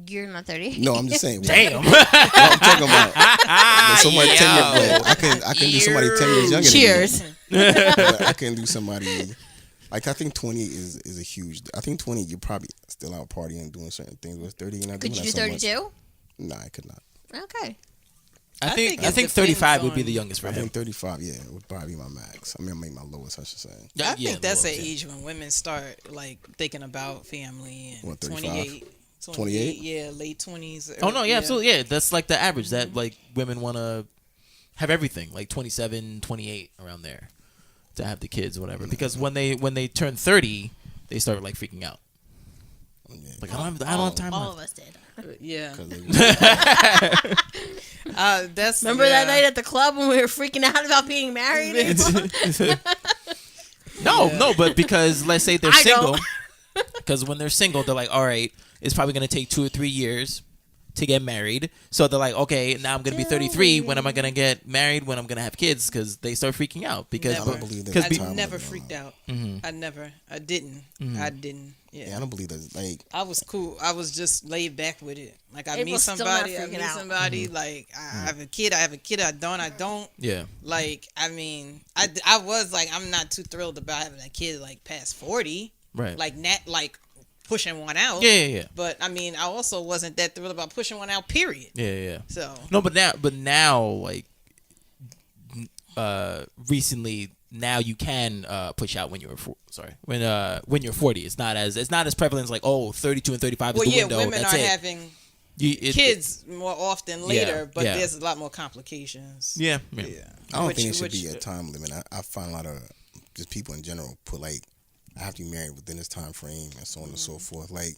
You're not 30. No, I'm just saying. Damn. What I'm talking about. Somebody 10 years. Yo. I can do somebody 10 years younger. Cheers. Than me. But I can do somebody. Like I think 20 is a huge. I think 20 you're probably still out partying and doing certain things. With 30 you're not Could doing you do that so 32? much. Nah, I could not. Okay. I think it 35 would be depends the on- youngest for I him. think 35. Yeah, would probably be my max. I mean, I make my lowest. I should say. Yeah, I think that's the an lowest, age when women start like thinking about family and What, 35? 28. 28? Yeah, late 20s. Oh no, yeah, absolutely, yeah. That's like the average that like women want to have everything, like 27, 28 around there to have the kids, or whatever. Because when they turn 30, they start like freaking out. Yeah. Like I don't have time All left. of us did. Yeah. 'Cause they- That's Remember yeah. that night at the club when we were freaking out about being married? No, but because let's say they're I single, don't. because when they're single, they're like, all right, it's probably gonna take 2 or 3 years to get married. So they're like, okay, now I'm gonna be 33. When am I gonna get married? When I'm gonna have kids? Because they start freaking out. Because I Never. don't believe that. Because I be- time never limit on freaked that. out. Mm-hmm. I didn't. Yeah. Yeah, I don't believe that. Like, I was cool. I was just laid back with it. Like I meet April's still not somebody, I freaking meet out. somebody. Like I have a kid. I don't. yeah, Like I mean, I was like, I'm not too thrilled about having a kid like past 40. right. Like pushing one out. yeah. But I mean, I also wasn't that thrilled about pushing one out. Period. Yeah. So No, but now, like, recently, now you can push out when you're when you're 40. It's not as prevalent as like 32 and 35 is well, the yeah, window. women That's are it. having It- kids more often later, but yeah. there's a lot more complications. Yeah. I don't think it should be a time limit. I find a lot of just people in general put like, I have to be married within this time frame and so on and so forth. Like,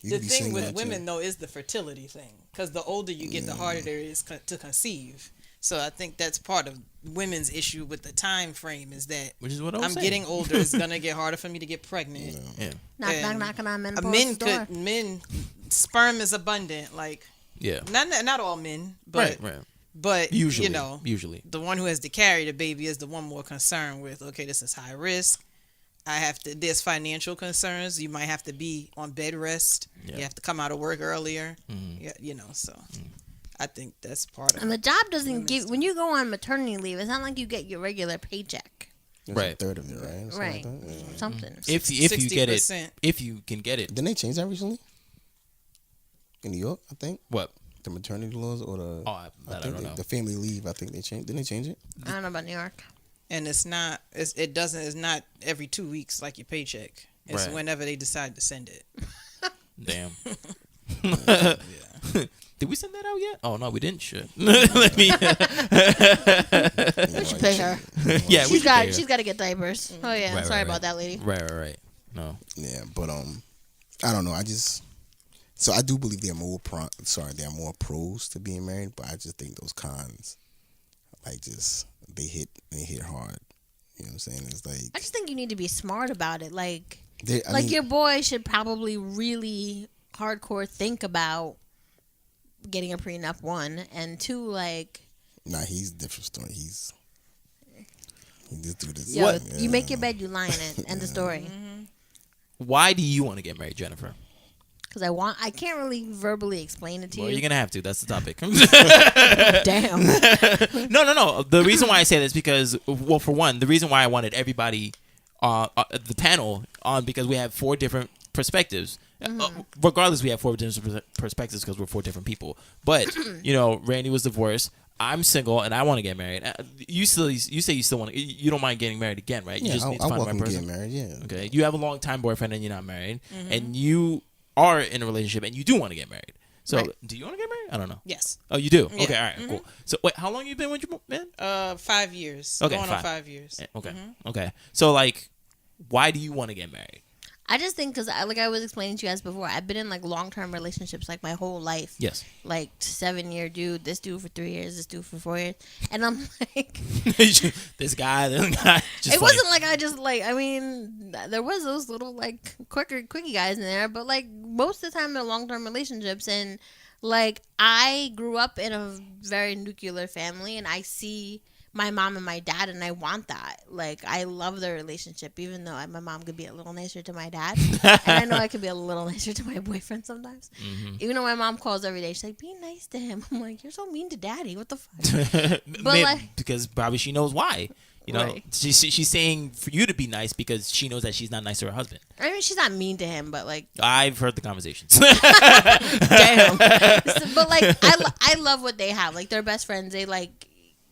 you The could be thing single with at women though is the fertility thing, because the older you get, the harder it is to conceive. So I think that's part of women's issue with the time frame is that Which is what I was I'm saying. getting older. It's gonna get harder for me to get pregnant. Yeah. And knocking on menopause door. Sperm is abundant. Like Yeah. not all men, but Right. but Usually, you know, usually. the one who has to carry the baby is the one more concerned with, okay, this is high risk. There's financial concerns. You might have to be on bed rest. Yeah. You have to come out of work earlier. Yeah, so I think that's part of And it. the job doesn't give, when you go on maternity leave, it's not like you get your regular paycheck. It's Right. a third of it, right? Something Right. like that? Yeah. Something. If you get it, 60%. if you can get it, Didn't they change that recently? In New York, I think what? the maternity laws or the Oh, that I think don't know. the family leave. I think they changed. Didn't they change it? I don't know about New York. and it's not every 2 weeks like your paycheck. It's Right. whenever they decide to send it. Damn. Yeah. Did we send that out yet? Oh no, we didn't. Shit. Let me. We should pay her. Yeah, we should pay her. She's got to get diapers. Oh yeah, Right, sorry right, about that, lady. Right. No. Yeah, but I don't know. So I do believe there are more pros to being married, but I just think those cons, like, just they hit hard. You know what I'm saying? It's like I just think you need to be smart about it. Like I mean, your boy should probably really hardcore think about getting a prenup, one, and two, like. nah, he's a different story. He just do this. Yo, Yeah. you make your bed, you lie in it. End of story. Why do you want to get married, Jennifer? Because I can't really verbally explain it to Well, you. you're gonna have to. That's the topic. Damn. No. The reason why I say this because, well, for one, the reason why I wanted everybody, the panel on, because we have 4 different perspectives. Regardless, we have 4 different perspectives because we're 4 different people. But Randy was divorced. I'm single and I want to get married. You say you still want to. You don't mind getting married again, right? You Yeah, just need to I find the welcome right person. getting married. Yeah. Okay. You have a long time boyfriend and you're not married, and you are in a relationship and you do want to get married. So, Right. do you want to get married? I don't know. Yes. Oh, you do? Yeah. Okay, all right, cool. So, wait, how long you been with your man? 5 years. Okay, Going 5. on 5 years. Okay, okay. So, like, why do you want to get married? I just think because, like I was explaining to you guys before, I've been in like long-term relationships like my whole life. Yes. Like 7-year dude, this dude for 3 years, this dude for 4 years, and I'm like, This guy, that guy. Just it funny. wasn't like I just like. I mean, there was those little like quickie guys in there, but like most of the time in long-term relationships, and like I grew up in a very nuclear family, and I see my mom and my dad, and I want that. Like, I love their relationship, even though my mom could be a little nicer to my dad. And I know I could be a little nicer to my boyfriend sometimes. Even though my mom calls every day, she's like, be nice to him. I'm like, you're so mean to daddy. What the fuck? But because probably she knows why. Right. She's saying for you to be nice because she knows that she's not nice to her husband. I mean, she's not mean to him, but like, I've heard the conversations. damn. But like, I love what they have. Like, they're best friends.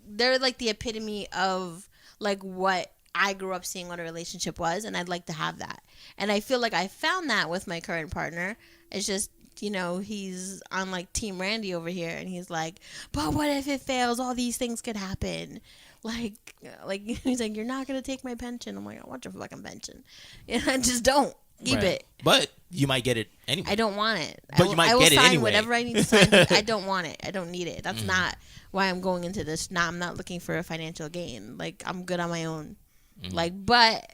They're like the epitome of like what I grew up seeing what a relationship was, and I'd like to have that. And I feel like I found that with my current partner. It's just, he's on like Team Randy over here, and he's like, but what if it fails? All these things could happen. Like he's like, you're not gonna take my pension. I'm like, I want your fucking pension. And I just don't keep it. But you might get it anyway. I don't want it. But you might I will get it sign anyway. whatever I need to sign. I don't want it. I don't need it. That's not why I'm going into this. I'm not looking for a financial gain. Like, I'm good on my own. Like, but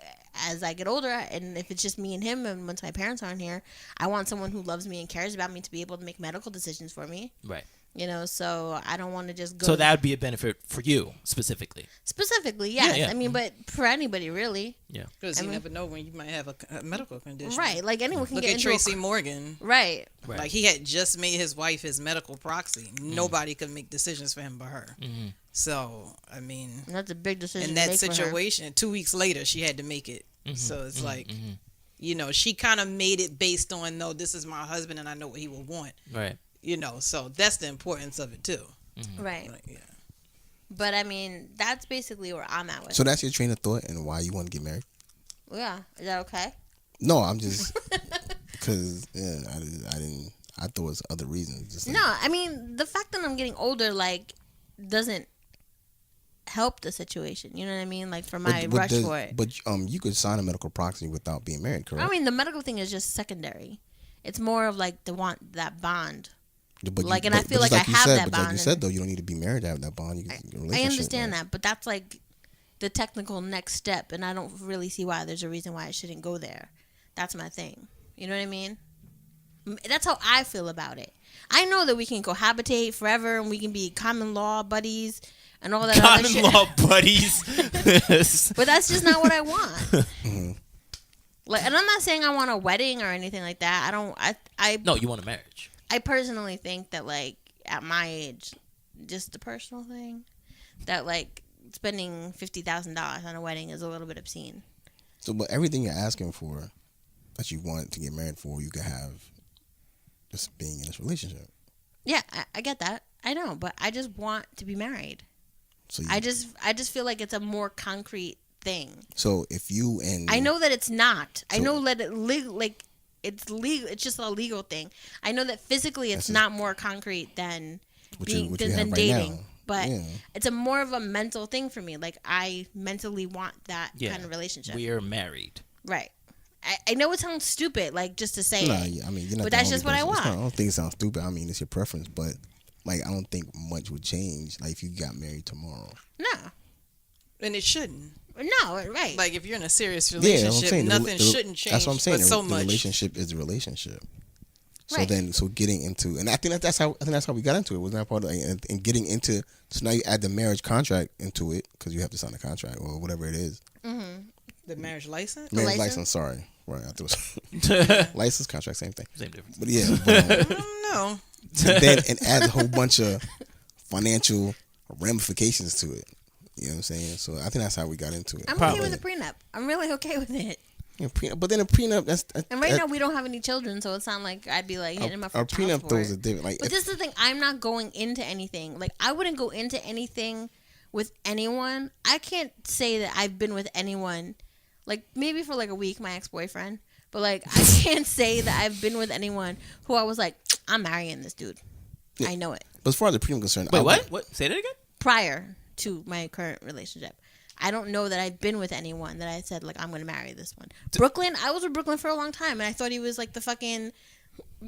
as I get older, and if it's just me and him, and once my parents aren't here, I want someone who loves me and cares about me to be able to make medical decisions for me. Right. So I don't want to just go. So that would be a benefit for you specifically. Specifically, yes. Yeah. I mean, but for anybody, really. Yeah. Because you never know when you might have a medical condition. Right. Like, anyone can Look get at into Tracy Morgan. Right. Right. Like, he had just made his wife his medical proxy. Nobody could make decisions for him but her. So, I mean, And that's a big decision. in to that make for her. situation, 2 weeks later, she had to make it. So it's like, she kind of made it based on, no, this is my husband and I know what he will want. Right. So that's the importance of it too. Right. Like, yeah. But I mean, that's basically where I'm at with. So that's your train of thought and why you want to get married? Yeah. Is that okay? No, I'm just because I thought it was other reasons. Just like, No, I mean, the fact that I'm getting older, like, doesn't help the situation. You know what I mean? Like, for my rush for it. But you could sign a medical proxy without being married, correct? I mean, the medical thing is just secondary. It's more of like that bond. But like, and I feel like I have that But like bond you said, though, you don't need to be married to have that bond. You can, your I relationship, understand man. that, but that's like the technical next step, and I don't really see why there's a reason why I shouldn't go there. That's my thing. You know what I mean? That's how I feel about it. I know that we can cohabitate forever, and we can be common law buddies and all that other shit. Common law buddies. But that's just not what I want. Like, and I'm not saying I want a wedding or anything like that. No, you want a marriage. I personally think that, like, at my age, just a personal thing, that, like, spending $50,000 on a wedding is a little bit obscene. So, but everything you're asking for that you want to get married for, you could have just being in this relationship. Yeah, I get that. I know, but I just want to be married. So I just feel like it's a more concrete thing. So if you and I know that it's not. I So- know that it's legal. It's just a legal thing. I know that physically it's not more concrete than What being you have than right dating. now. But Yeah. it's a more of a mental thing for me. Like I mentally want that Yeah. kind of relationship. We're married. Right. I know it sounds stupid, like just to say Nah, it. yeah, I mean, you're not But the that's only just what I person. It's want. not- I don't think it sounds stupid. I mean, it's your preference, but like, I don't think much would change. Like, if you got married tomorrow. No. And it shouldn't. No, right. Like if you're in a serious Yeah, that's what I'm relationship, saying. nothing shouldn't change. That's what I'm saying. But so the much. relationship is the relationship. So Right. then, so getting into, and I think that's how we got into it. Wasn't that part of, and getting into? So now you add the marriage contract into it because you have to sign a contract or whatever it is. The marriage license. Marriage license? license. Sorry, right? I thought it was license contract, same thing. Same difference. But yeah, but, I don't know. and adds a whole bunch of financial ramifications to it. You know what I'm saying? So I think that's how we got into it. I'm Probably. okay with the prenup. I'm really okay with it. Yeah, but then a prenup, that's And right now we don't have any children, so it's not like I'd be like hitting him up for a child prenup though is a support. different. Like, But this is the thing. I'm not going into anything. Like I wouldn't go into anything with anyone. I can't say that I've been with anyone. Like maybe for like a week, my ex-boyfriend. But like I can't say that I've been with anyone who I was like, I'm marrying this dude. Yeah. I know it. but as far as the prenup concerned, Wait, what? What? Say that again? Prior to my current relationship. I don't know that I've been with anyone that I said like I'm gonna marry this one. Brooklyn, I was with Brooklyn for a long time, and I thought he was like the fucking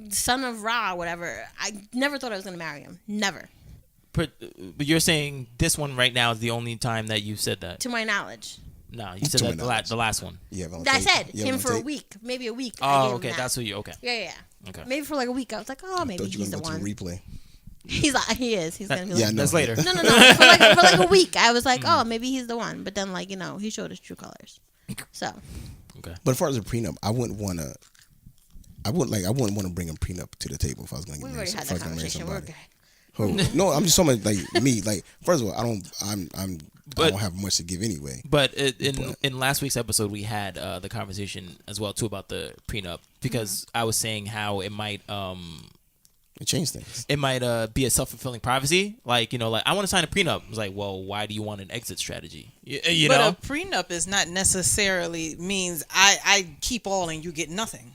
son of Ra, or whatever. I never thought I was gonna marry him. Never, But you're saying this one right now is the only time that you said that. to my knowledge. No, you said To my that knowledge. the last one. You have on I tape? said You have him on for a tape? week, maybe a week. I Oh, gave him okay. that. That's who you. Okay. Yeah. Okay. Maybe for like a week, I was like, oh, maybe Thought you were he's the gonna go to one. the replay. He's like, he is. He's gonna be Yeah, I like, know. That's later. no. For like a week, I was like, oh, maybe he's the one. But then like he showed his true colors. So Okay. But as far as a prenup, I wouldn't want to bring a prenup to the table if I was going to we get already married. had If I was that gonna marry conversation. We're somebody. okay. Who? No, I'm just talking about like me. Like first of all, I But- don't have much to give anyway. But in last week's episode, we had the conversation as well too about the prenup because I was saying how it might It changed things. be a self-fulfilling prophecy. Like like I want to sign a prenup. It's like, well, why do you want an exit strategy? You But know. a prenup is not necessarily means I keep all and you get nothing.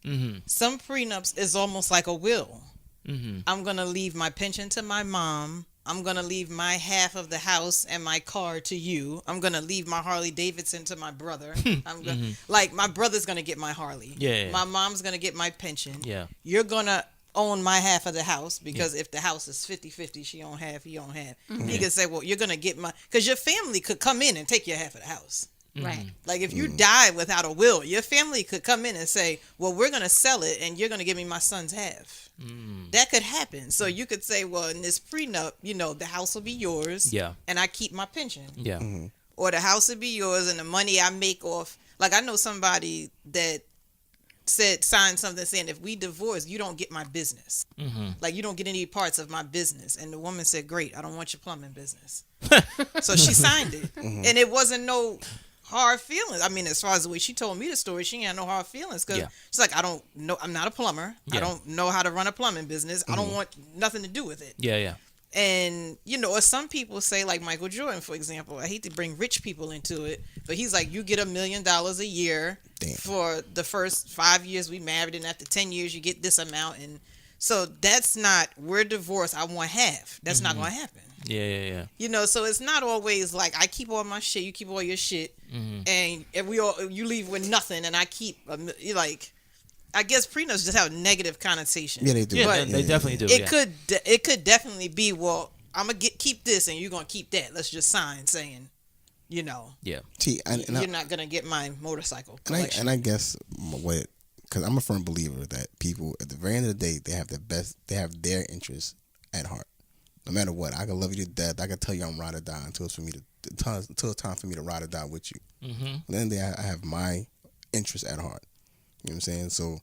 Mm-hmm. Some prenups is almost like a will. Mm-hmm. I'm gonna leave my pension to my mom. I'm gonna leave my half of the house and my car to you. I'm gonna leave my Harley Davidson to my brother. I'm gonna like my brother's gonna get my Harley. Yeah. My mom's gonna get my pension. Yeah. You're gonna own my half of the house because if the house is 50-50, she own half, he own half. He could say, well, you're gonna get my because your family could come in and take your half of the house. Right. Like if you die without a will, your family could come in and say, well, we're going to sell it and you're going to give me my son's half. That could happen. So you could say, well, in this prenup, the house will be yours. Yeah. And I keep my pension. Yeah. Or the house will be yours and the money I make off. Like I know somebody that signed something saying if we divorce, you don't get my business. Like you don't get any parts of my business. And the woman said, great, I don't want your plumbing business. So she signed it. And it wasn't no hard feelings. I mean, as far as the way she told me the story, she ain't had no hard feelings because she's like, I don't know. I'm not a plumber. Yeah. I don't know how to run a plumbing business. I don't want nothing to do with it. Yeah. Yeah. And or some people say, like Michael Jordan, for example. I hate to bring rich people into it, but he's like, you get $1 million a year for the first 5 years we married, and after 10 years you get this amount. And so that's not, we're divorced, I want half. That's not going to happen. Yeah. Yeah. So it's not always like I keep all my shit, you keep all your shit, and if you leave with nothing, and I keep like. I guess prenups just have a negative connotation. Yeah, they do. Yeah, But they definitely do. it could definitely be, well, I'm gonna keep this and you're gonna keep that. Let's just sign saying, Yeah. See, you're not gonna get my motorcycle and collection. I guess because I'm a firm believer that people at the very end of the day they have their interests at heart. No matter what, I can love you to death. I can tell you I'm ride or die until it's time for me to ride or die with you. At the end of the day, I have my interests at heart. You know what I'm saying? So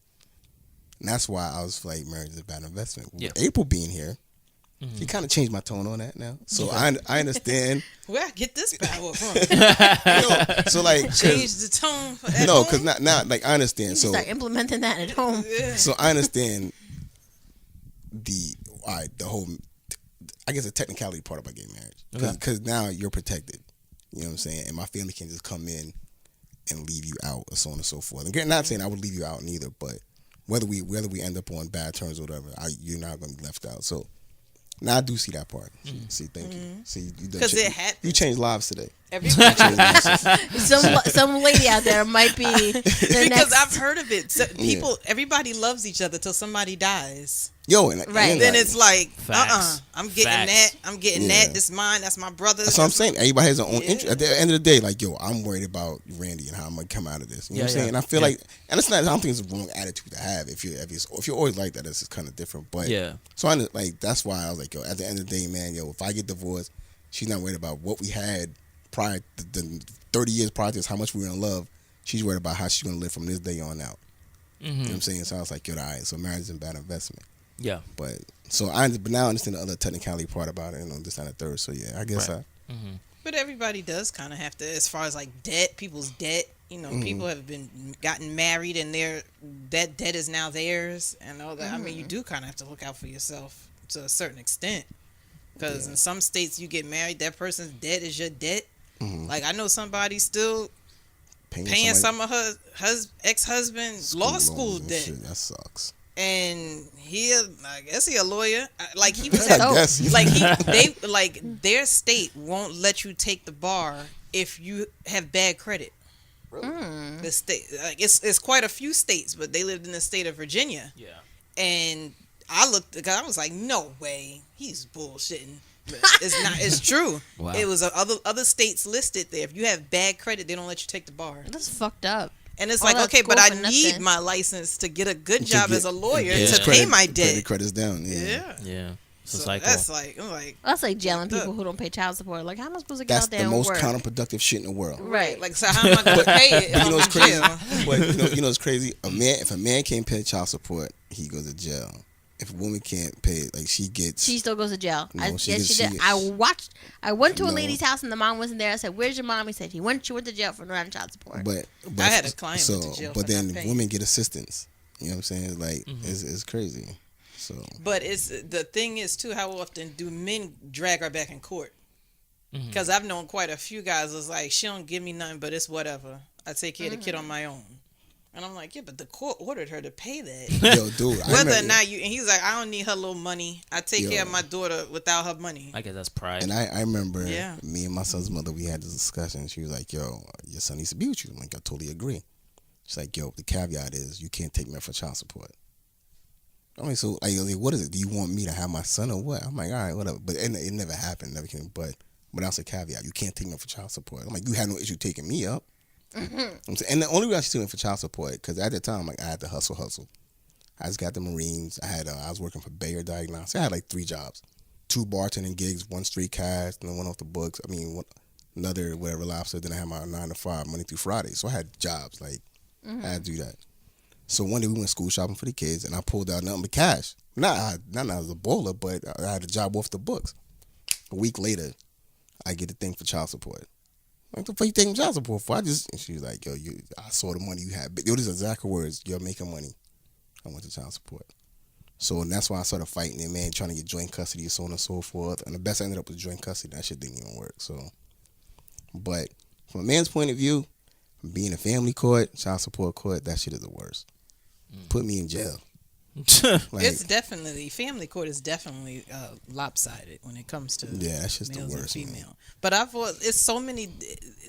and that's why I was like, marriage is a bad investment. Yeah. With April being here, she kind of changed my tone on that now. So I understand. Where I get this power from? So like, Change the tone. because now like I understand. You So start implementing that at home. So I understand the whole. I guess, a technicality part about gay marriage. Okay. Because now you're protected. You know what I'm saying? And my family can just come in and leave you out, or so on and so forth. And not saying I would leave you out neither, but whether we end up on bad terms or whatever, you're not going to be left out. So now I do see that part. See, thank you. See, Because it happens. You changed lives today. Everybody. Some lady out there might be the Because next. I've heard of it. So everybody loves each other till somebody dies. Yo, and Right. Then it's like, Facts. I'm getting Facts. that. I'm getting Yeah. that. This mine. That's my brother. that's what I'm saying. Everybody has their own Yeah. interest. At the end of the day, like, yo, I'm worried about Randy and how I'm gonna come out of this. You know what I'm saying? Yeah. And I feel Yeah. like, and it's not. I don't think it's the wrong attitude to have. If you're always like that, it's kind of different. But Yeah. so like that's why I was like, yo, at the end of the day, man, yo, if I get divorced, she's not worried about what we had prior, the 30 years prior to this, how much we were in love. She's worried about how she's gonna live from this day on out. You know what I'm saying? So I was like, yo, all right. So marriage is a bad investment. Yeah. But now I understand the other technicality part about it, this and the third. So yeah, I guess Right. But everybody does kind of have to, as far as like debt, people's debt. You know, people have gotten married and that debt is now theirs and all that. I mean, you do kind of have to look out for yourself to a certain extent, because in some states you get married, that person's debt is your debt. Like I know somebody still paying some of her ex-husband's law school loans and debt. shit. That sucks. And I guess he a lawyer. Like he was I guess. their state won't let you take the bar if you have bad credit. The state, like it's quite a few states, but they lived in the state of Virginia. Yeah. And I looked, because I was like, no way, he's bullshitting. But it's not. It's true. Wow. It was other states listed there. If you have bad credit, they don't let you take the bar. That's fucked up. And it's All like, that okay, but school I for need nothing. my license to get a good job as a lawyer Yeah. to pay my debt. Credit's down. Yeah. Yeah. So, So it's that's like, I'm like, That's like jailing Fucked people up. who don't pay child support. Like, how am I supposed to get That's out there the and most work? counterproductive shit in the world. Right. like, so how am I going to pay it? If You know I'm what's in crazy? jail? But you know what's crazy? If a man can't pay child support, he goes to jail. If a woman can't pay it, like she gets. She still goes to jail. No, Yes, she she gets- did. I went to a No. lady's house and the mom wasn't there. I said, "Where's your mom?" He said, "She went to jail for not child support." But I had a client went to jail but for not then paying. women get assistance. You know what I'm saying? Like it's crazy. So But it's the thing is too, how often do men drag her back in court? Because I've known quite a few guys was like, she don't give me nothing, but it's whatever. I take care of the kid on my own. And I'm like, yeah, but the court ordered her to pay that. yo, dude, I Whether or remember- not you, and he's like, I don't need her little money. I take Yo. care of my daughter without her money. I guess that's pride. And I remember Yeah. me and my son's mother, we had this discussion. She was like, yo, your son needs to be with you. I'm like, I totally agree. She's like, yo, the caveat is you can't take me up for child support. I'm like, so, like, what is it? Do you want me to have my son or what? I'm like, all right, whatever. But it never happened. Never came. But that's a caveat. You can't take me up for child support. I'm like, you had no issue taking me up. I'm saying, and the only reason she took me for child support, because at the time, like, I had to hustle. I just got the Marines. I was working for Bayer Diagnostics. I had like 3 jobs. 2 bartending gigs, 1 street cash, and then 1 off the books. I mean, another whatever lobster. Then I had my 9 to 5 Monday through Friday. So I had jobs. Like I had to do that. So one day we went school shopping for the kids, and I pulled out nothing but cash. Not as a baller, but I had a job off the books. A week later, I get a thing for child support. Like, the fuck you taking child support for? And she was like, yo, I saw the money you had. Yo, these exact words. You're making money. I went to child support. So and that's why I started fighting it, man, trying to get joint custody and so on and so forth. And the best I ended up was joint custody. That shit didn't even work. So, but from a man's point of view, being a family court, child support court, that shit is the worst. Put me in jail. Like, It's definitely, family court is definitely lopsided when it comes to yeah, that shit's the males worst, and man. female. But it's so many,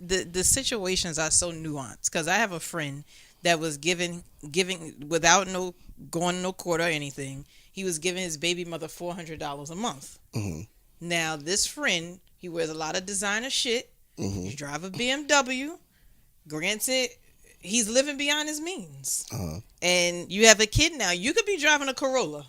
the situations are so nuanced, because I have a friend that was giving without going to no court or anything. He was giving his baby mother $400 a month. Mm-hmm. Now this friend, he wears a lot of designer shit. Mm-hmm. He drive a BMW. Granted, he's living beyond his means. Uh-huh. And you have a kid now. You could be driving a Corolla.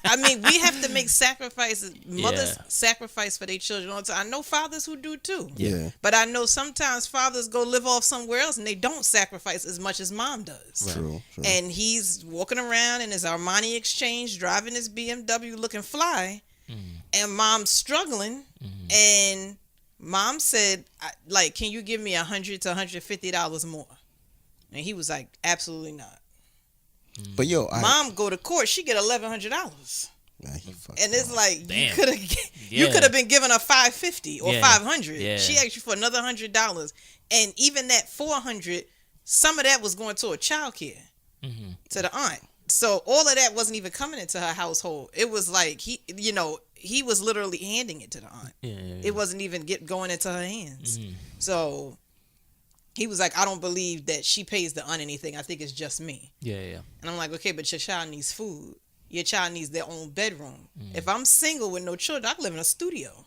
I mean, we have to make sacrifices. Mothers Yeah. sacrifice for their children all the time. I know fathers who do too. Yeah. But I know sometimes fathers go live off somewhere else and they don't sacrifice as much as mom does. True. And he's walking around in his Armani Exchange, driving his BMW, looking fly, and mom's struggling. And mom said, like, can you give me $100 to $150 more? And he was like, absolutely not. But yo, Mom go to court, she get $1,100. Nah, he fucked And it's up. like Damn. you Yeah. could have been giving her $550 or Yeah. $500. Yeah. She asked you for another $100, and even that $400, some of that was going toward child care to the aunt. So all of that wasn't even coming into her household. It was like he was literally handing it to the aunt. Yeah. It wasn't even going into her hands. So he was like, I don't believe that she pays the aunt anything. I think it's just me. Yeah. And I'm like, okay, but your child needs food. Your child needs their own bedroom. If I'm single with no children, I can live in a studio.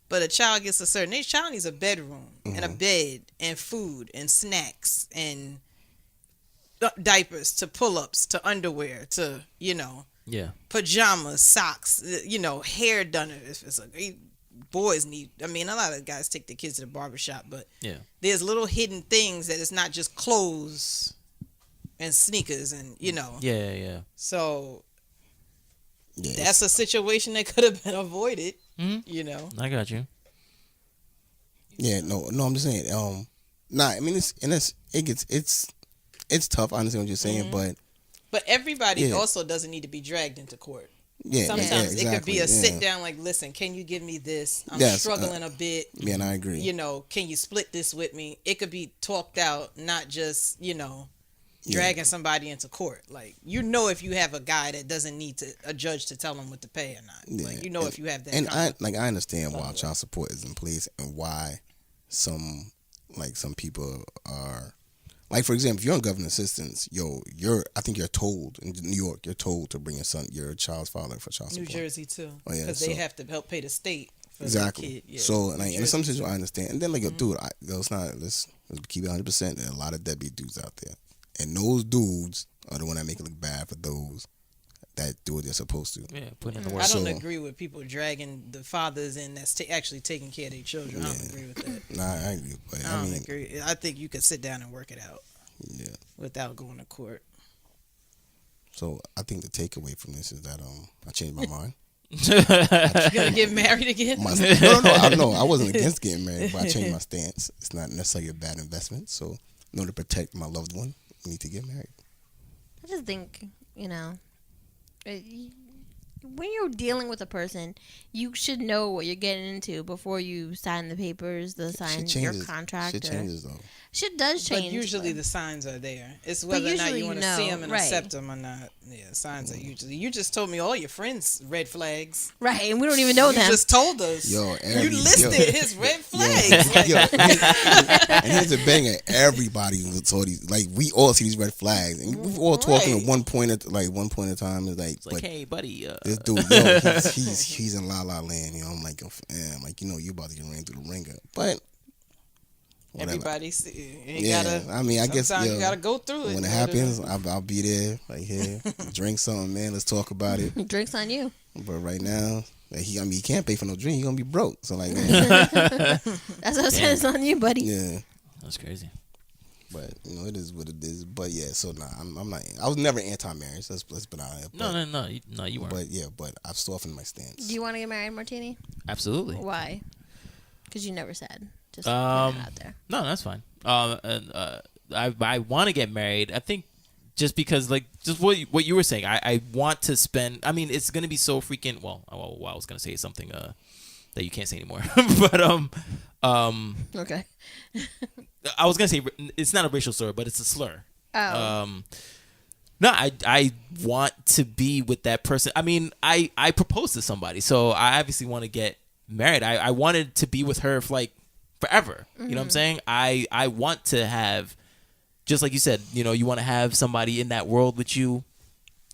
But a child gets a certain age, child needs a bedroom and a bed and food and snacks and diapers to pull-ups to underwear to, Yeah. pajamas, socks, hair done. If it's boys need, a lot of guys take their kids to the barbershop, but Yeah. there's little hidden things that it's not just clothes and sneakers and, Yeah. So Yeah, that's a situation that could have been avoided, I got you. Yeah, no, I'm just saying. It's tough. I understand what you're saying, But everybody Yeah. also doesn't need to be dragged into court. yeah, Sometimes yeah, it could be a exactly, sit down, like, listen, can you give me this? I'm Yes, struggling a bit. Yeah, and I agree. Can you split this with me? It could be talked out, not just, dragging somebody into court. Like, if you have a guy that doesn't need a judge to tell him what to pay or not. Yeah. Like, if you have that. And I understand why child support is in place and why some people are, like, for example, if you're on government assistance, I think you're told in New York, you're told to bring your child's father for child New support. Jersey too, Oh, yeah, because they have to help pay the state for Exactly. the kid. Yeah, So, New in some Jersey, situations, I understand. And then, dude, let's keep it 100%. There are a lot of deadbeat dudes out there, and those dudes are the one that make it look bad for those that do what they're supposed to. Yeah. Put in the I work. don't So- agree with people dragging the fathers in that's actually taking care of their children. I don't agree with that. Nah, I agree, but I don't agree. I think you could sit down and work it out yeah. without going to court. So I think the takeaway from this is that I changed my mind. You gonna get married again? No, I wasn't against getting married, but I changed my stance. It's not necessarily a bad investment. So in order to protect my loved one, you need to get married. I just think, when you're dealing with a person, you should know what you're getting into before you sign the papers, sign your contract. Shit changes though. Shit does change. But usually the signs are there. It's whether or not usually you want to you know, see them and right. accept them or not. Yeah, signs are usually. You just told me all your friends' red flags. right, and we don't even know You them. just told us. Yo, You listed his red flags. Like, And here's a banger. Everybody saw these. Like, we all see these red flags, and we've all talking Right. at one point at time. It's like, It's like, hey, buddy. this dude, he's in la la land. I'm like, you about to get ran through the ringer, but. Whatever. everybody, Yeah, gotta. I guess Sometimes you gotta go through it. when it happens, I'll be there, like, here, drink something, man. Let's talk about it. Drinks on you. But right now, he can't pay for no drink. He gonna be broke. So like, That's what it says on you, buddy. yeah. That's crazy. But it is what it is. But yeah, so I'm not. I was never anti-marriage. Let's put out there. No, you weren't. But I've softened my stance. Do you want to get married, Martini? Absolutely. Why? Because you never said. Just Um, putting it out there. No, that's fine. I want to get married. I think just because, like, just what you were saying. I want to spend. I mean, it's gonna be so freaking. Well, I was gonna say something that you can't say anymore. But Okay. I was gonna say it's not a racial slur, but it's a slur. Oh. No, I want to be with that person. I mean, I proposed to somebody, so I obviously want to get married. I wanted to be with her for like forever. You know what I'm saying? I want to have, just like you said, you want to have somebody in that world with you,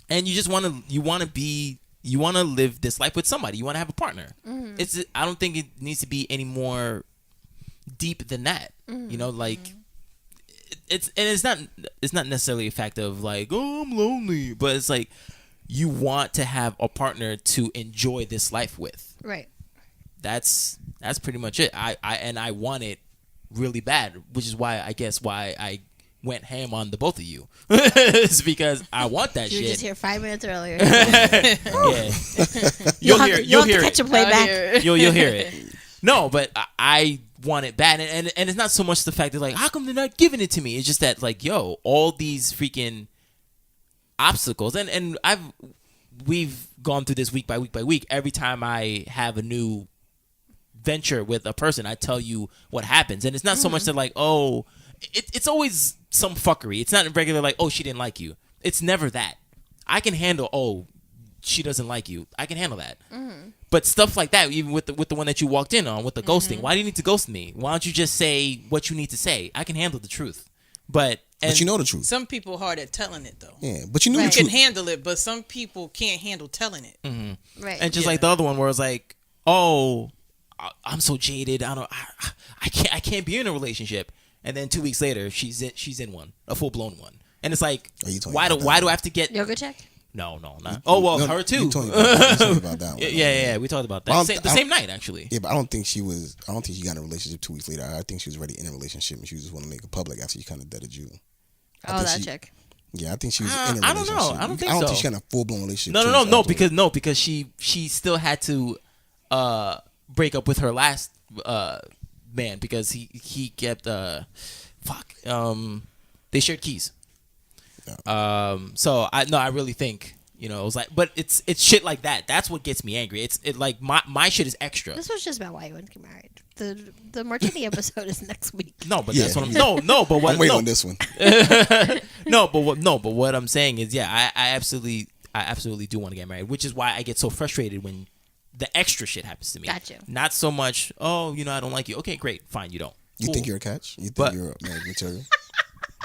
and you just want to live this life with somebody. You want to have a partner. I don't think it needs to be any more deep than that. Like it's not necessarily a fact of like, oh, I'm lonely, but it's like you want to have a partner to enjoy this life with. Right. That's pretty much it. I want it really bad, which is why I went ham on the both of you. It's because I want that You shit. were just here 5 minutes earlier. Yeah. You'll hear to it. catch a playback. You'll hear it. No, but I want it bad, and it's not so much the fact that like, how come they're not giving it to me? It's just that like, yo, all these freaking obstacles, and I've we've gone through this week by week by week. Every time I have a new venture with a person, I tell you what happens, and it's not so much that like, oh, it's always some fuckery. It's not regular like, oh, she didn't like you. It's never that. I can handle, oh, she doesn't like you. I can handle that. But stuff like that, even with the one that you walked in on with the ghosting. Why do you need to ghost me? Why don't you just say what you need to say? I can handle the truth. But you know the truth. Some people hard at telling it though. Yeah, but you know You the can truth. handle it, but some people can't handle telling it. Right. And just like the other one where it's like, oh, I'm so jaded. I can't be in a relationship. And then 2 weeks later, she's in one, a full blown one. And it's like, why do I have to get yoga check? No, not. Oh well, her too. You told me about that one. Yeah, we talked about that. The same night actually. Yeah, but I don't think she got in a relationship 2 weeks later. I think she was already in a relationship and she just want to make it public after she kind of deaded you. That chick. Yeah, I think she was in a relationship. I don't know. I don't think she got in a full blown relationship. No, because she still had to break up with her last man because he kept they shared keys. So I really think, it was like, but it's shit like that. That's what gets me angry. It's like my shit is extra. This was just about why you wouldn't get married. The martini episode is next week. No, but that's what I'm. No, but what? I'm waiting on this one. But what I'm saying is, yeah, I absolutely do want to get married, which is why I get so frustrated when the extra shit happens to me. Gotcha. Not so much, oh, I don't like you. Okay, great, fine, you don't. You think you're a catch? You think you're a marriage material?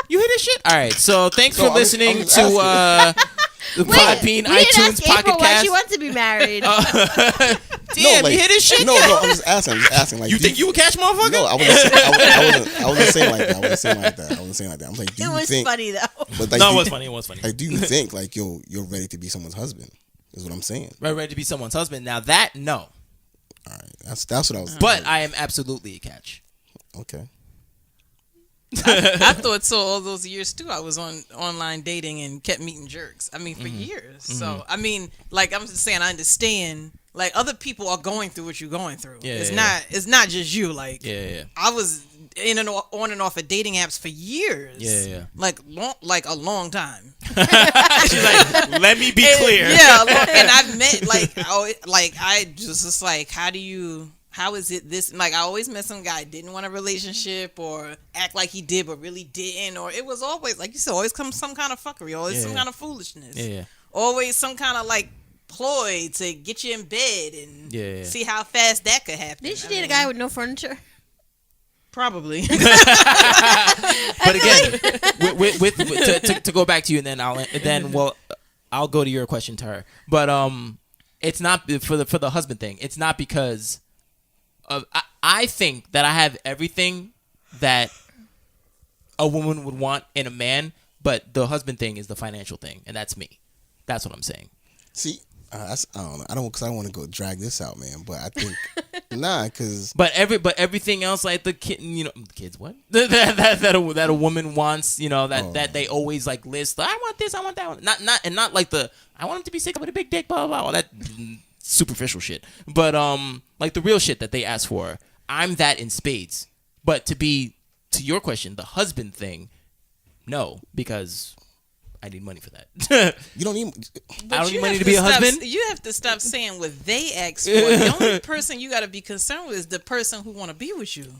You hear this shit? All right. So thanks for listening to the Podbean, iTunes, Pocket Why Cast. she wants to be married? Damn, you hear this shit? No, I'm just asking. Like, you think you a catch motherfucker? No, I wasn't saying like that. I wasn't saying like that. I'm like, do It you was think? funny though. But like, No, it was funny. Like, do you think like you're ready to be someone's husband? Is what I'm saying. Ready to be someone's husband. Now that, no. All right, that's what I was. But I am absolutely a catch. Okay. I thought so all those years too. I was on online dating and kept meeting jerks. I mean, for years. So I mean, like I'm just saying, I understand. Like other people are going through what you're going through. Yeah, It's not just you. Like I was on and off of dating apps for years. Yeah. Like a long time. She's like, let me be clear. Yeah, and I've met I just like, how is it this? Like, I always met some guy didn't want a relationship or act like he did but really didn't, or it was always like you said, always come some kind of fuckery, always some kind of foolishness, always some kind of like ploy to get you in bed and see how fast that could happen. Did she date a guy with no furniture? Probably. But again, to go back to you, and then I'll go to your question to her. But it's not for the husband thing. It's not because of I think that I have everything that a woman would want in a man, but the husband thing is the financial thing, and that's me. That's what I'm saying. See, I don't know. I don't want to go drag this out, man. But I think because but everything else, like the kid, kids, what that a woman wants, that they always like list. I want this, I want that one. Not like I want him to be sick with a big dick, blah blah blah. All that superficial shit. But like the real shit that they ask for, I'm that in spades. But to your question, the husband thing, no, because I need money for that. You don't need. I don't need money to be a husband. You have to stop saying what they ask for. The only person you got to be concerned with is the person who want to be with you.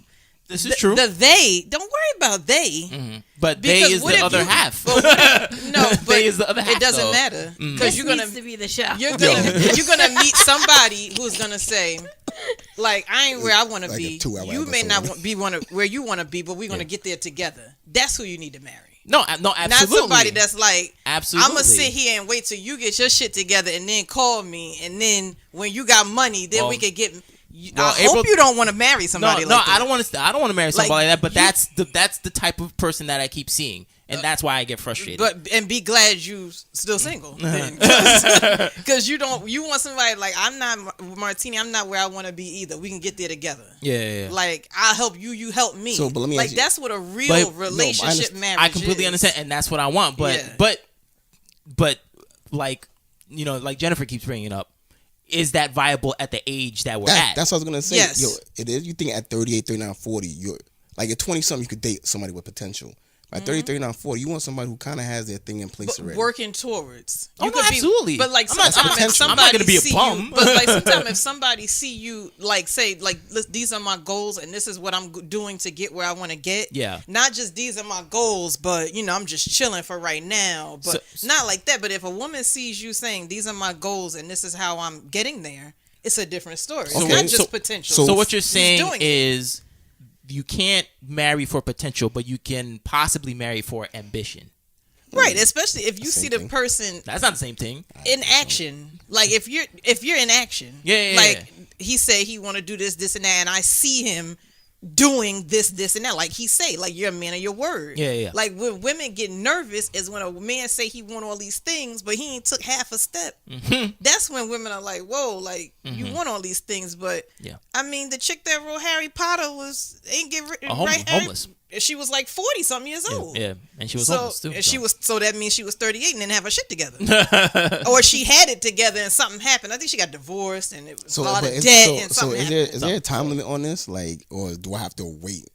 This is true. The they, don't worry about they. Mm-hmm. But they is the other half. They is the other half. It doesn't matter because This needs to be the show. you're gonna meet somebody who's gonna say, like, I ain't where I want to be. You may not be where you want to be, but we're gonna get there together. That's who you need to marry. No, absolutely. Not somebody that's like, absolutely. I'm gonna sit here and wait till you get your shit together and then call me, and then when you got money, then we could get. I hope you don't want to marry somebody like that. I don't want to marry somebody like that. But that's the type of person that I keep seeing, and that's why I get frustrated. And be glad you still single, because you want somebody like, I'm not Martini. I'm not where I want to be either. We can get there together. Yeah. Like, I'll help you. You help me. So, but let me ask you, that's what a real relationship marriage. I completely understand, and that's what I want. But like like Jennifer keeps bringing up. Is that viable at the age that we're at? That's what I was going to say. Yes. Yo, it is. You think at 38, 39, 40, you're like at 20-something, you could date somebody with potential. By 30, 39, 40, you want somebody who kind of has their thing in place But already. working towards. Oh, You no, could be- absolutely. But like I'm not- sometimes if I'm not somebody gonna be a see bum. you, but like sometimes if somebody see you, like say like these are my goals and this is what I'm doing to get where I want to get. Yeah. Not just these are my goals, but I'm just chilling for right now. But not like that. But if a woman sees you saying these are my goals and this is how I'm getting there, it's a different story. It's Okay. not just So- potential. So what you're He's saying doing it. is you can't marry for potential, but you can possibly marry for ambition. Right, especially if you Same see the thing. person That's not the same thing. in action. Like if you're in action, Yeah. like he said he want to do this and that, and I see him doing this and that. Like he say, like you're a man of your word. Yeah. Like when women get nervous is when a man say he want all these things, but he ain't took half a step. Mm-hmm. That's when women are like, whoa, like you want all these things, but Yeah. I mean the chick that wrote Harry Potter ain't get Homeless. She was like 40-something years old. Yeah, and she was homeless too. And so that means she was 38 and didn't have her shit together, or she had it together and something happened. I think she got divorced and it was a lot of debt and something happened. Is there a time limit on this? Like, or do I have to wait?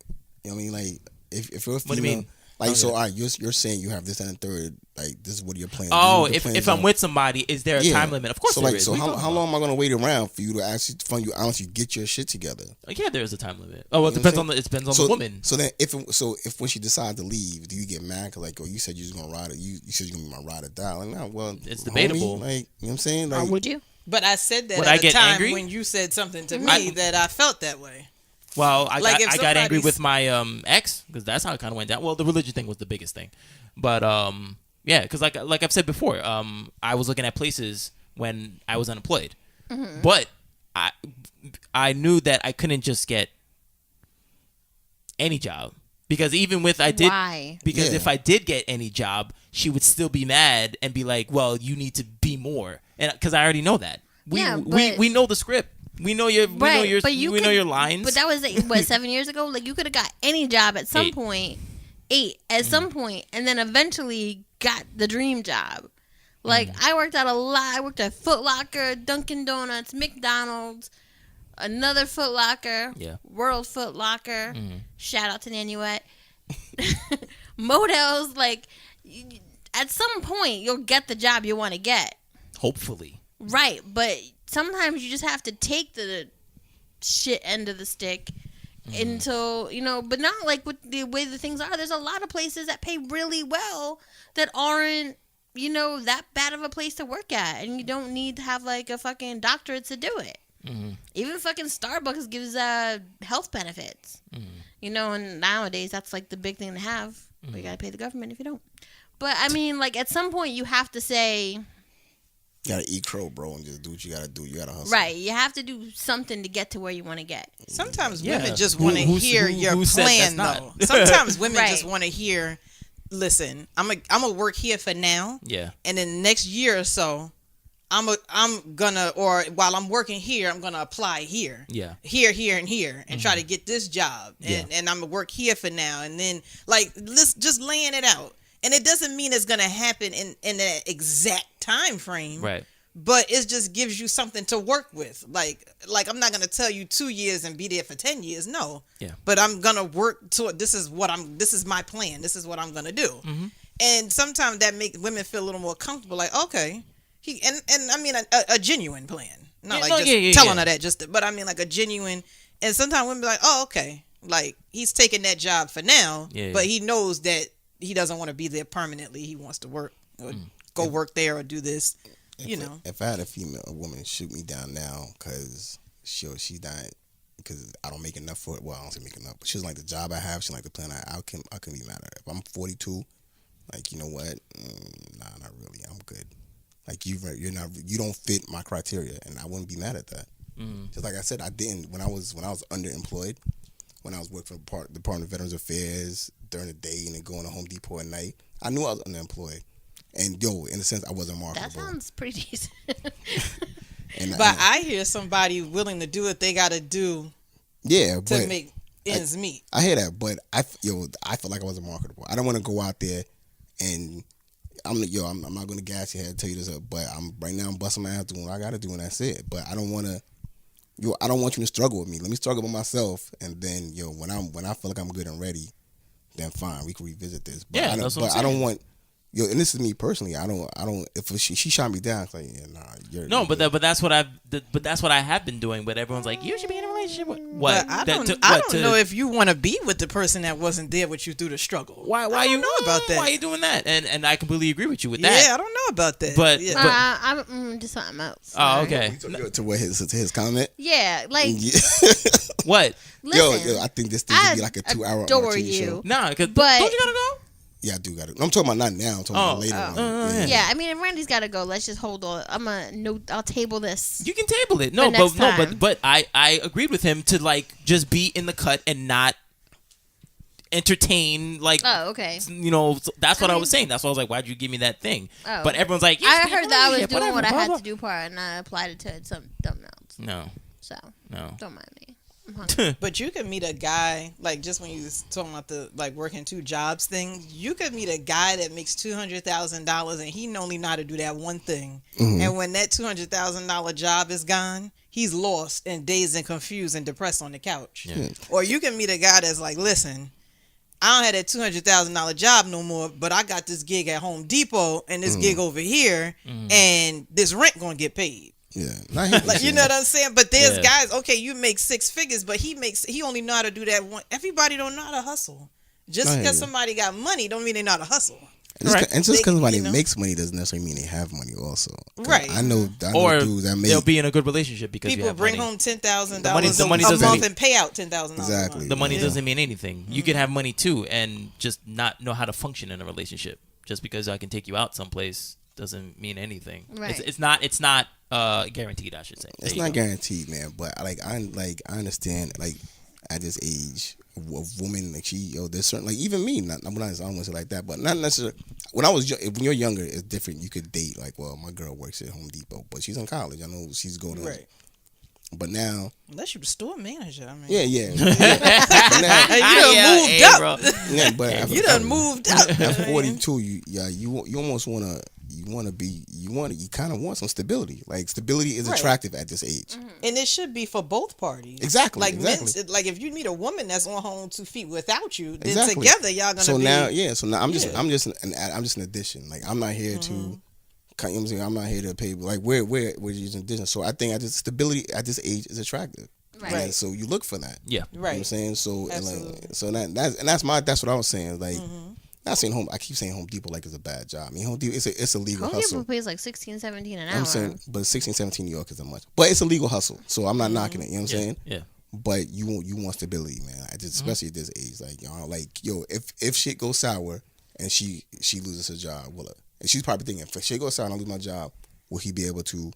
You know what I mean? Like, if you're a female, What do you mean? like, so all right, you're saying you have this and a third. Like, this is what you're planning. Oh, if I'm with somebody, is there a Yeah. time limit? Of course So there like, is. so What are you how talking long am I gonna wait around for you to actually honestly get your shit together? about? Yeah, there is a time limit. Oh, well, it You know depends what on I'm the saying? woman. So then, if when she decides to leave, do you get mad? Cause like, oh, you said you was gonna ride it. You said you're gonna be my ride or die. Like, nah, well, It's homie, debatable. like, you know what I'm saying? Or Like, would you? But I said that Would I at a get time angry? when you said something to me that I felt that way. Well, I Like, got, if I got angry somebody's- with my ex because that's how it kind of went down. Well, the religion thing was the biggest thing, but yeah, because like I've said before, I was looking at places when I was unemployed, but I knew that I couldn't just get any job because even with Why? because Yeah. if I did get any job, she would still be mad and be like, "Well, you need to be more," and because I already know that Yeah, we but- know the script. We know your But you we know your lines. But that was like, what, 7 years ago? Like you could have got any job at some 8. point, 8 at some point, and then eventually got the dream job. Like I worked at a lot. I worked at Foot Locker, Dunkin' Donuts, McDonald's, another Foot Locker, Yeah. World Foot Locker. Shout out to Nanuet. Models, like at some point you'll get the job you want to get. Hopefully. Right, but sometimes you just have to take the shit end of the stick until, but not like with the way the things are. There's a lot of places that pay really well that aren't, that bad of a place to work at. And you don't need to have like a fucking doctorate to do it. Even fucking Starbucks gives health benefits. And nowadays that's like the big thing to have. But you gotta pay the government if you don't. But I mean, like at some point you have to say, you gotta eat crow, bro, and just do what you gotta do. You gotta hustle. right, you have to do something to get to where you want to get. Sometimes Yeah. women just Who- want to who's- hear who- your who said plan, that's though. not? Sometimes women Right. just want to hear, listen, I'm gonna work here for now, Yeah. and then the next year or so, I'm gonna, or while I'm working here, I'm gonna apply here, Yeah. here, and here, and try to get this job, and I'm gonna work here for now, and then like let's just laying it out, and it doesn't mean it's gonna happen in that exact time frame, Right. but it just gives you something to work with. Like I'm not gonna tell you 2 years and be there for 10 years. No. Yeah. But I'm gonna work toward this is my plan. This is what I'm gonna do. And sometimes that makes women feel a little more comfortable. Like, okay, and I mean a genuine plan. Not like just telling her that. But I mean like a genuine. And sometimes women be like, oh, okay, like he's taking that job for now, but he knows that he doesn't want to be there permanently. He wants to work or go work there or do this. If I had a woman shoot me down now because she's not, because I don't make enough for it. Well, I don't say make enough, but she doesn't like the job I have. She doesn't like the plan I can be mad at her. If I'm 42, like, you know what? Nah, not really. I'm good. Like you don't fit my criteria, and I wouldn't be mad at that. Just like I said, I didn't when I was underemployed, when I was working for the Department of Veterans Affairs during the day and then going to Home Depot at night. I knew I was underemployed. And in a sense, I wasn't marketable. That sounds pretty decent. But I hear somebody willing to do what they got to do to make ends meet. I hear that, but I feel like I wasn't marketable. I don't want to go out there and I'm not going to gas your head and tell you this, but I'm busting my ass doing what I got to do, and that's it. But I don't want to. I don't want you to struggle with me. Let me struggle with myself, and then when I feel like I'm good and ready then fine, we can revisit this. But Yeah, I don't, that's what I'm but I don't saying. want. Yo, and this is me personally. I don't. If she shot me down, it's like, yeah, nah. No, but that's what I have been doing. But everyone's like, you should be in a relationship. What? But I That don't, to- I what, don't to- know if you want to be with the person that wasn't there with you through the struggle. Why I don't you know about that? Why are you doing that? And I completely agree with you with that. Yeah, I don't know about that. But- yeah. but- I'm just something else. Oh, Sorry. okay. to what his comment. Yeah, like Yeah. What? listen. yo, I think this thing could be like a 2-hour adore TV you. show. Nah, because But- don't you gotta go? Yeah, I do got it. I'm talking about not now. I'm talking about later on. Yeah, I mean, if Randy's got to go, let's just hold on. I'll table this. You can table it. No, For next time. but I agreed with him to like just be in the cut and not entertain like. Oh, okay. You know, that's what I mean- was saying. That's why I was like, why'd you give me that thing? Oh. But everyone's like, you I should be in a heard that I was relationship, doing what whatever, I blah, had blah. to do part, and I applied it to something else. No, So no. don't mind me. I'm hungry. But you could meet a guy, like just when you was talking about the like working 2 jobs thing, you could meet a guy that makes $200,000 and he only know how to do that one thing. And when that $200,000 job is gone, he's lost and dazed and confused and depressed on the couch. Yeah. Or you can meet a guy that's like, listen, I don't have that $200,000 job no more, but I got this gig at Home Depot and this gig over here, and this rent gonna get paid. Yeah, not him. Like, you know what I'm saying? But there's Yeah. guys, okay, you make 6 figures, but he only know how to do that one. Everybody don't know how to hustle. Just I hear because you. somebody got money don't mean they know how to hustle. And just They- because somebody you know. makes money doesn't necessarily mean they have money. Also, 'Cause Right. I know Or dudes that make they'll be in a good relationship because you People have bring money. home $10,000 The money a doesn't month mean- and pay out $10,000. Exactly. The money Yeah. doesn't mean anything. You could have money too and just not know how to function in a relationship. Just because I can take you out someplace doesn't mean anything. Right. It's not guaranteed, I should say. There It's you not go. guaranteed, man. But I understand like at this age, a woman like there's certain like even me. I don't want to say like that, but not necessarily. When you're younger, it's different. You could date like, well, my girl works at Home Depot, but she's in college. I know she's going to. Right. But now, Unless you're the store manager. I mean, yeah. But now, Hey, you done moved up. bro. yeah, but You done moved up. at 42, you almost you kind of want some stability. Like stability is Right. attractive at this age. And it should be for both parties. Exactly, Like exactly. like if you meet a woman that's on her own 2 feet without you, then Exactly. together y'all gonna So be. now, so now I'm just Yeah. I'm just an addition. Like I'm not here to. You know what I'm saying? I'm not here to pay. Like we're using addition. So I think stability at this age is attractive. Right. And so you look for that. Yeah. You know what I'm Right. saying? So and Absolutely. like so that's what I was saying. Like not saying I keep saying Home Depot like it's a bad job. I mean Home Depot it's a legal Home hustle. Depot pays like 16, 17 an hour. I'm saying, but 16, 17 New York isn't much. But it's a legal hustle, so I'm not knocking it. You know what I'm saying? Yeah. But you want stability, man. Especially at this age, like if shit goes sour and she loses her job, and she's probably thinking, if shit goes sour and I lose my job, will he be able to?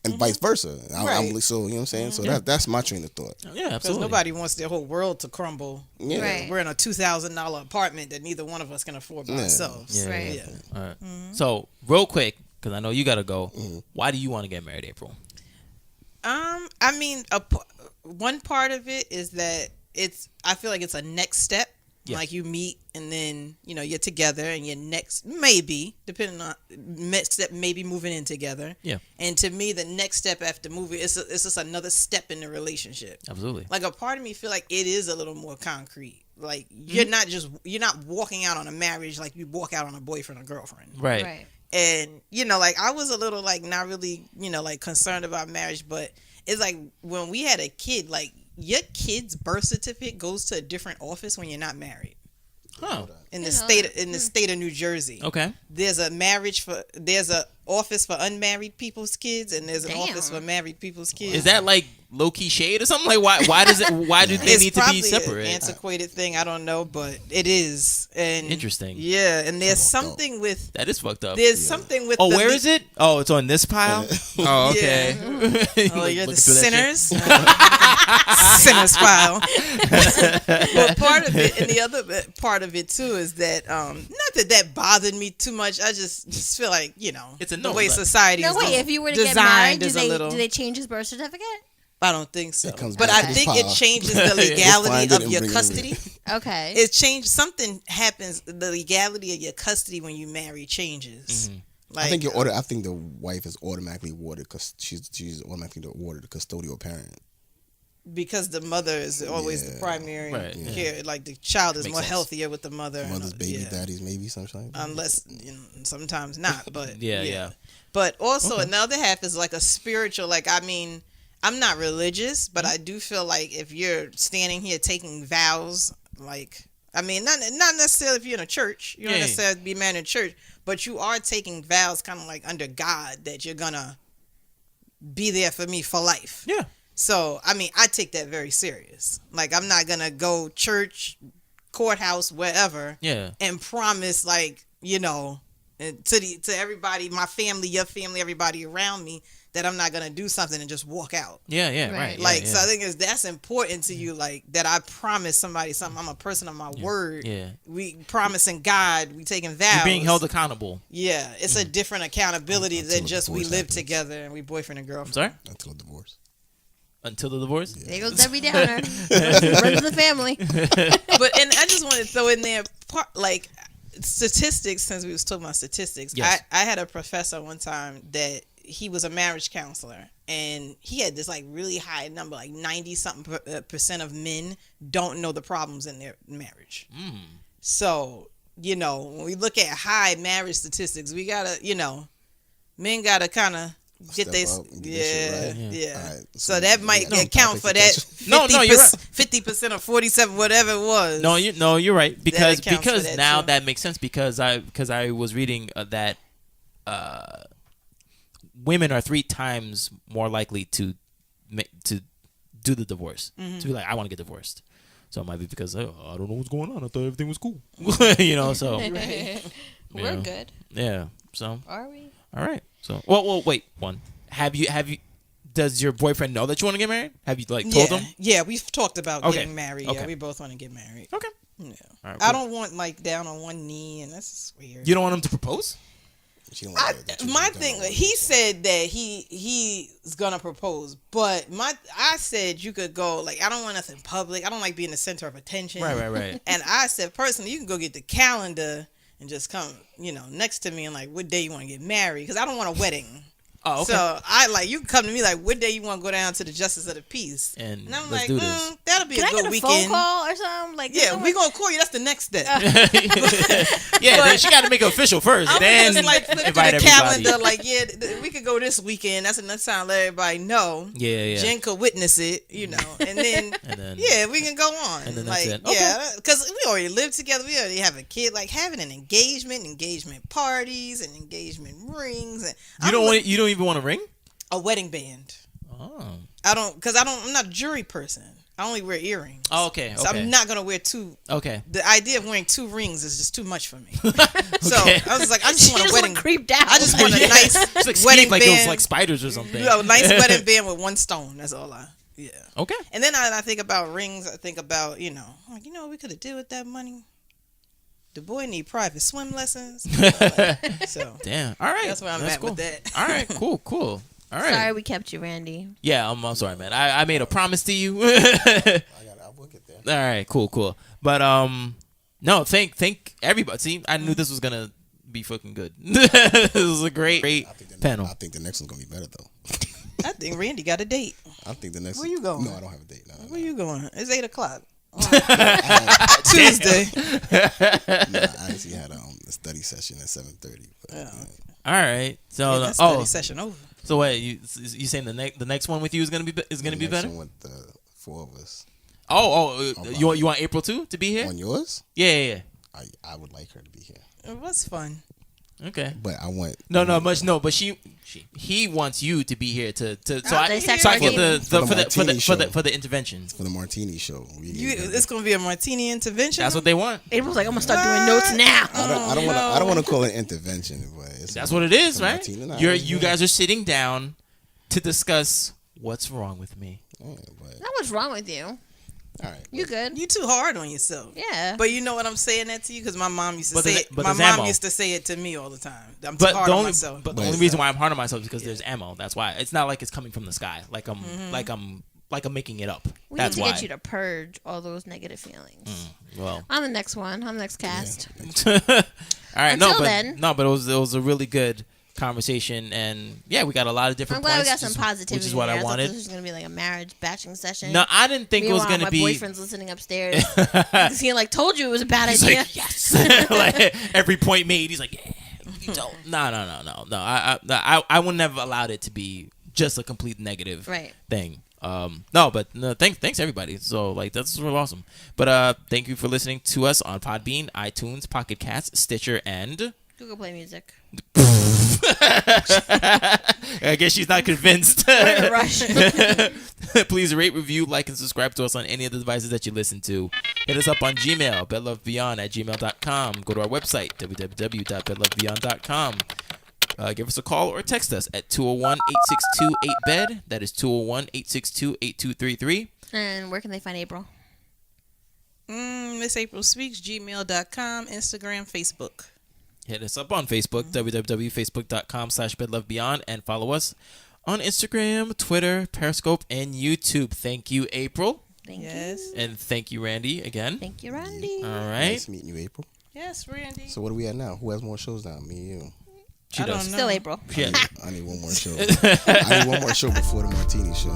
And vice versa. Right. So you know what I'm saying. So that's my train of thought. Yeah, Because absolutely. nobody wants their whole world to crumble. Yeah. Right. We're in a $2,000 apartment that neither one of us can afford by Yeah. ourselves. Yeah. Right. Yeah. All right. So, real quick, because I know you got to go. Why do you want to get married, April? I mean, one part of it is that I feel like it's a next step. Yeah. Like you meet and then, you're together and your next, maybe, depending on, next step, maybe moving in together. Yeah. And to me, the next step after moving, it's just another step in the relationship. Absolutely. Like a part of me feel like it is a little more concrete. Like you're not walking out on a marriage like you walk out on a boyfriend or girlfriend. Right. Right. And like I was a little like not really like concerned about marriage, but it's like when we had a kid, like your kid's birth certificate goes to a different office when you're not married. Huh. In the Yeah. state of New Jersey. Okay. There's a office for unmarried people's kids and there's an Damn. office for married people's kids. Is that like low key shade or something? Like why do they It's need to probably be separate? an antiquated thing, I don't know, but it is. And Interesting. Yeah, and there's Fucked up. something with That is fucked up. something with Oh, the where is it? Oh, it's on this pile. Oh, okay. Oh, you're the Looking through that shit. sinners. Sinners file. But part of it, and the other part of it too, is that not that bothered me too much. I just feel like It's a the no, way but- society No, is wait. If you were to get married, designed is a little. do they change his birth certificate? I don't think so. It comes But back I to the think pile. it changes the We'll find legality it of and your bring it custody. Okay. It changed. Something happens. The legality of your custody when you marry changes. Like, I think I think the wife is automatically awarded because she's automatically awarded a custodial parent. because the mother is always the primary Right. care. Like the child is Makes more sense. healthier with the mother. Mother's baby, yeah. daddy's maybe something like that. Unless sometimes not, but Yeah. But also another half is like a spiritual. Like I mean, I'm not religious, but I do feel like if you're standing here taking vows, like I mean, not necessarily if you're in a church, you don't necessarily be married in a church, but you are taking vows, kind of like under God, that you're gonna be there for me for life. Yeah. So I mean, I take that very serious. Like I'm not gonna go church, courthouse, wherever, and promise like to everybody, my family, your family, everybody around me, that I'm not gonna do something and just walk out. Yeah, Right. right. So I think that's important to you, like that I promise somebody something. I'm a person of my word. Yeah. We promising God, we taking vows. You're being held accountable. Yeah, it's a different accountability Until than the just we divorce live happens. together and we boyfriend and I'm girlfriend. sorry? Until divorce. Until the divorce? There goes Debbie Downer. Runs the family. But and I just want to throw in there like statistics, since we was talking about statistics. Yes. I had a professor one time that he was a marriage counselor, and he had this like really high number, like 90 something percent of men don't know the problems in their marriage. So when we look at high marriage statistics, we gotta men gotta kind of get Step this, up and get this shit right. yeah. All right, so so that we might got some account for that. topics No, you're right. 50% or 47, whatever it was. No, you're right because accounts for that, now too. that makes sense because I was reading that women are 3 times more likely to do the divorce, to be like, I want to get divorced. So it might be because I don't know what's going on. I thought everything was cool. So We're good. yeah. So Are we? all right. So well wait one. Have you does your boyfriend know that you want to get married? Have you told him? Yeah, we've talked about Okay. getting married. Okay. Yeah, we both want to get married. Okay. Yeah. All right, I cool. don't want like down on one knee, and that's just weird. You don't want him to propose? She don't like that you My don't thing, know. he said that he's gonna propose, but I said you could go, like, I don't want nothing public. I don't like being the center of attention. Right. And I said personally, you can go get the calendar and just come, next to me and like, what day you want to get married? Because I don't want a wedding. Oh, okay. So you can come to me like, what day you want to go down to the Justice of the Peace? And I'm let's like, do this. that'll be Can a I good get a weekend. phone call or something? Like, Yeah, we gonna call you. That's the next step. Then she got to make it official first. I'm Then just like flip to invite the everybody. calendar, like, we could go this weekend. That's enough time to let everybody know. Yeah. Jen could witness it, and then, And then we can go on. and then like, that's it. Okay. yeah, because we already live together. We already have a kid. Like having an engagement parties, and engagement rings, and you don't even want a ring? a wedding band. Oh. I'm not a jewelry person. I only wear earrings. Oh, okay. So I'm not gonna wear 2. Okay. The idea of wearing 2 rings is just too much for me. So Okay. I was like, I just She want a just wedding. look creeped out. I just want a nice It's like wedding Steve, like band. those like spiders or something. A nice wedding band with 1 stone. That's all yeah. Okay. And then I think about rings. I think about, we could have did with that money. The boy need private swim lessons. So Damn. All right. that's where I'm at cool. with that. All right. Cool. All right. Sorry we kept you, Randy. Yeah, I'm sorry, man. I made a promise to you. I will get there. All right, cool. But no, thank everybody. See, I knew this was gonna be fucking good. This was a great panel. I think the next one's gonna be better though. I think Randy got a date. I think the next. Where you going? No, I don't have a date. No. Where you going? It's 8:00. I Tuesday. actually had a study session at 7:30. All right. So That study session over. so wait, you saying the next one with you is gonna be better? One with the 4 of us. You want April 2 to be here? On yours? Yeah. I would like her to be here, It was fun. Okay. but I want But he wants you to be here to so I they get separate for the intervention. for the martini show. It's gonna be a martini intervention. That's what they want. April's like, I'm gonna start doing notes now. I don't want to call it intervention, but That's what it is, right? martini night. You guys are sitting down to discuss what's wrong with me. Yeah, but, Not what's wrong with you. all right. You good? You too hard on yourself. Yeah. But you know what I'm saying that to you because my mom used to But say there's- it. but My there's mom ammo. used to say it to me all the time. I'm too But hard the on only myself. but the only reason why I'm hard on myself is because there's ammo. That's why. It's not like it's coming from the sky. Like I'm making it up. We That's need to why. get you to purge all those negative feelings. Well. On the next one, on the next cast. All right. Until then. But it was a really good conversation, and yeah, we got a lot of different I'm glad we points, got some positivity. which is what in I there. wanted. Thought this was gonna be like a marriage bashing session. No, I didn't think it was Meanwhile, gonna my be. boyfriend's listening upstairs. He like told you it was a bad He's idea. like, yes. Like every point made, he's like, yeah. You don't. No. I wouldn't have allowed it to be just a complete negative thing. Thanks everybody. So like that's really awesome. But thank you for listening to us on Podbean, iTunes, Pocket Casts, Stitcher, and Google Play Music. I guess she's not convinced. We're in a rush. Please rate, review, like, and subscribe to us on any of the devices that you listen to. Hit us up on Gmail, bedlovebeyond@gmail.com. Go to our website, www.bedlovebeyond.com. Give us a call or text us at 201-862-8-BED. That is 201-862-8233. And where can they find April? Miss April Speaks, gmail.com, Instagram, Facebook. Hit us up on Facebook, www.facebook.com/bedlovebeyond, and follow us on Instagram, Twitter, Periscope, and YouTube. Thank you, April. Thank you. And thank you, Randy, again. Thank you, Randy. All right. Nice meeting you, April. Yes, Randy. So what are we at now? Who has more shows now? Me and you. She does. Still April. Yeah. I need one more show. I need one more show before the Martini show.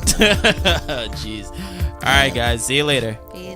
Jeez. All right, guys. See you later. Peace.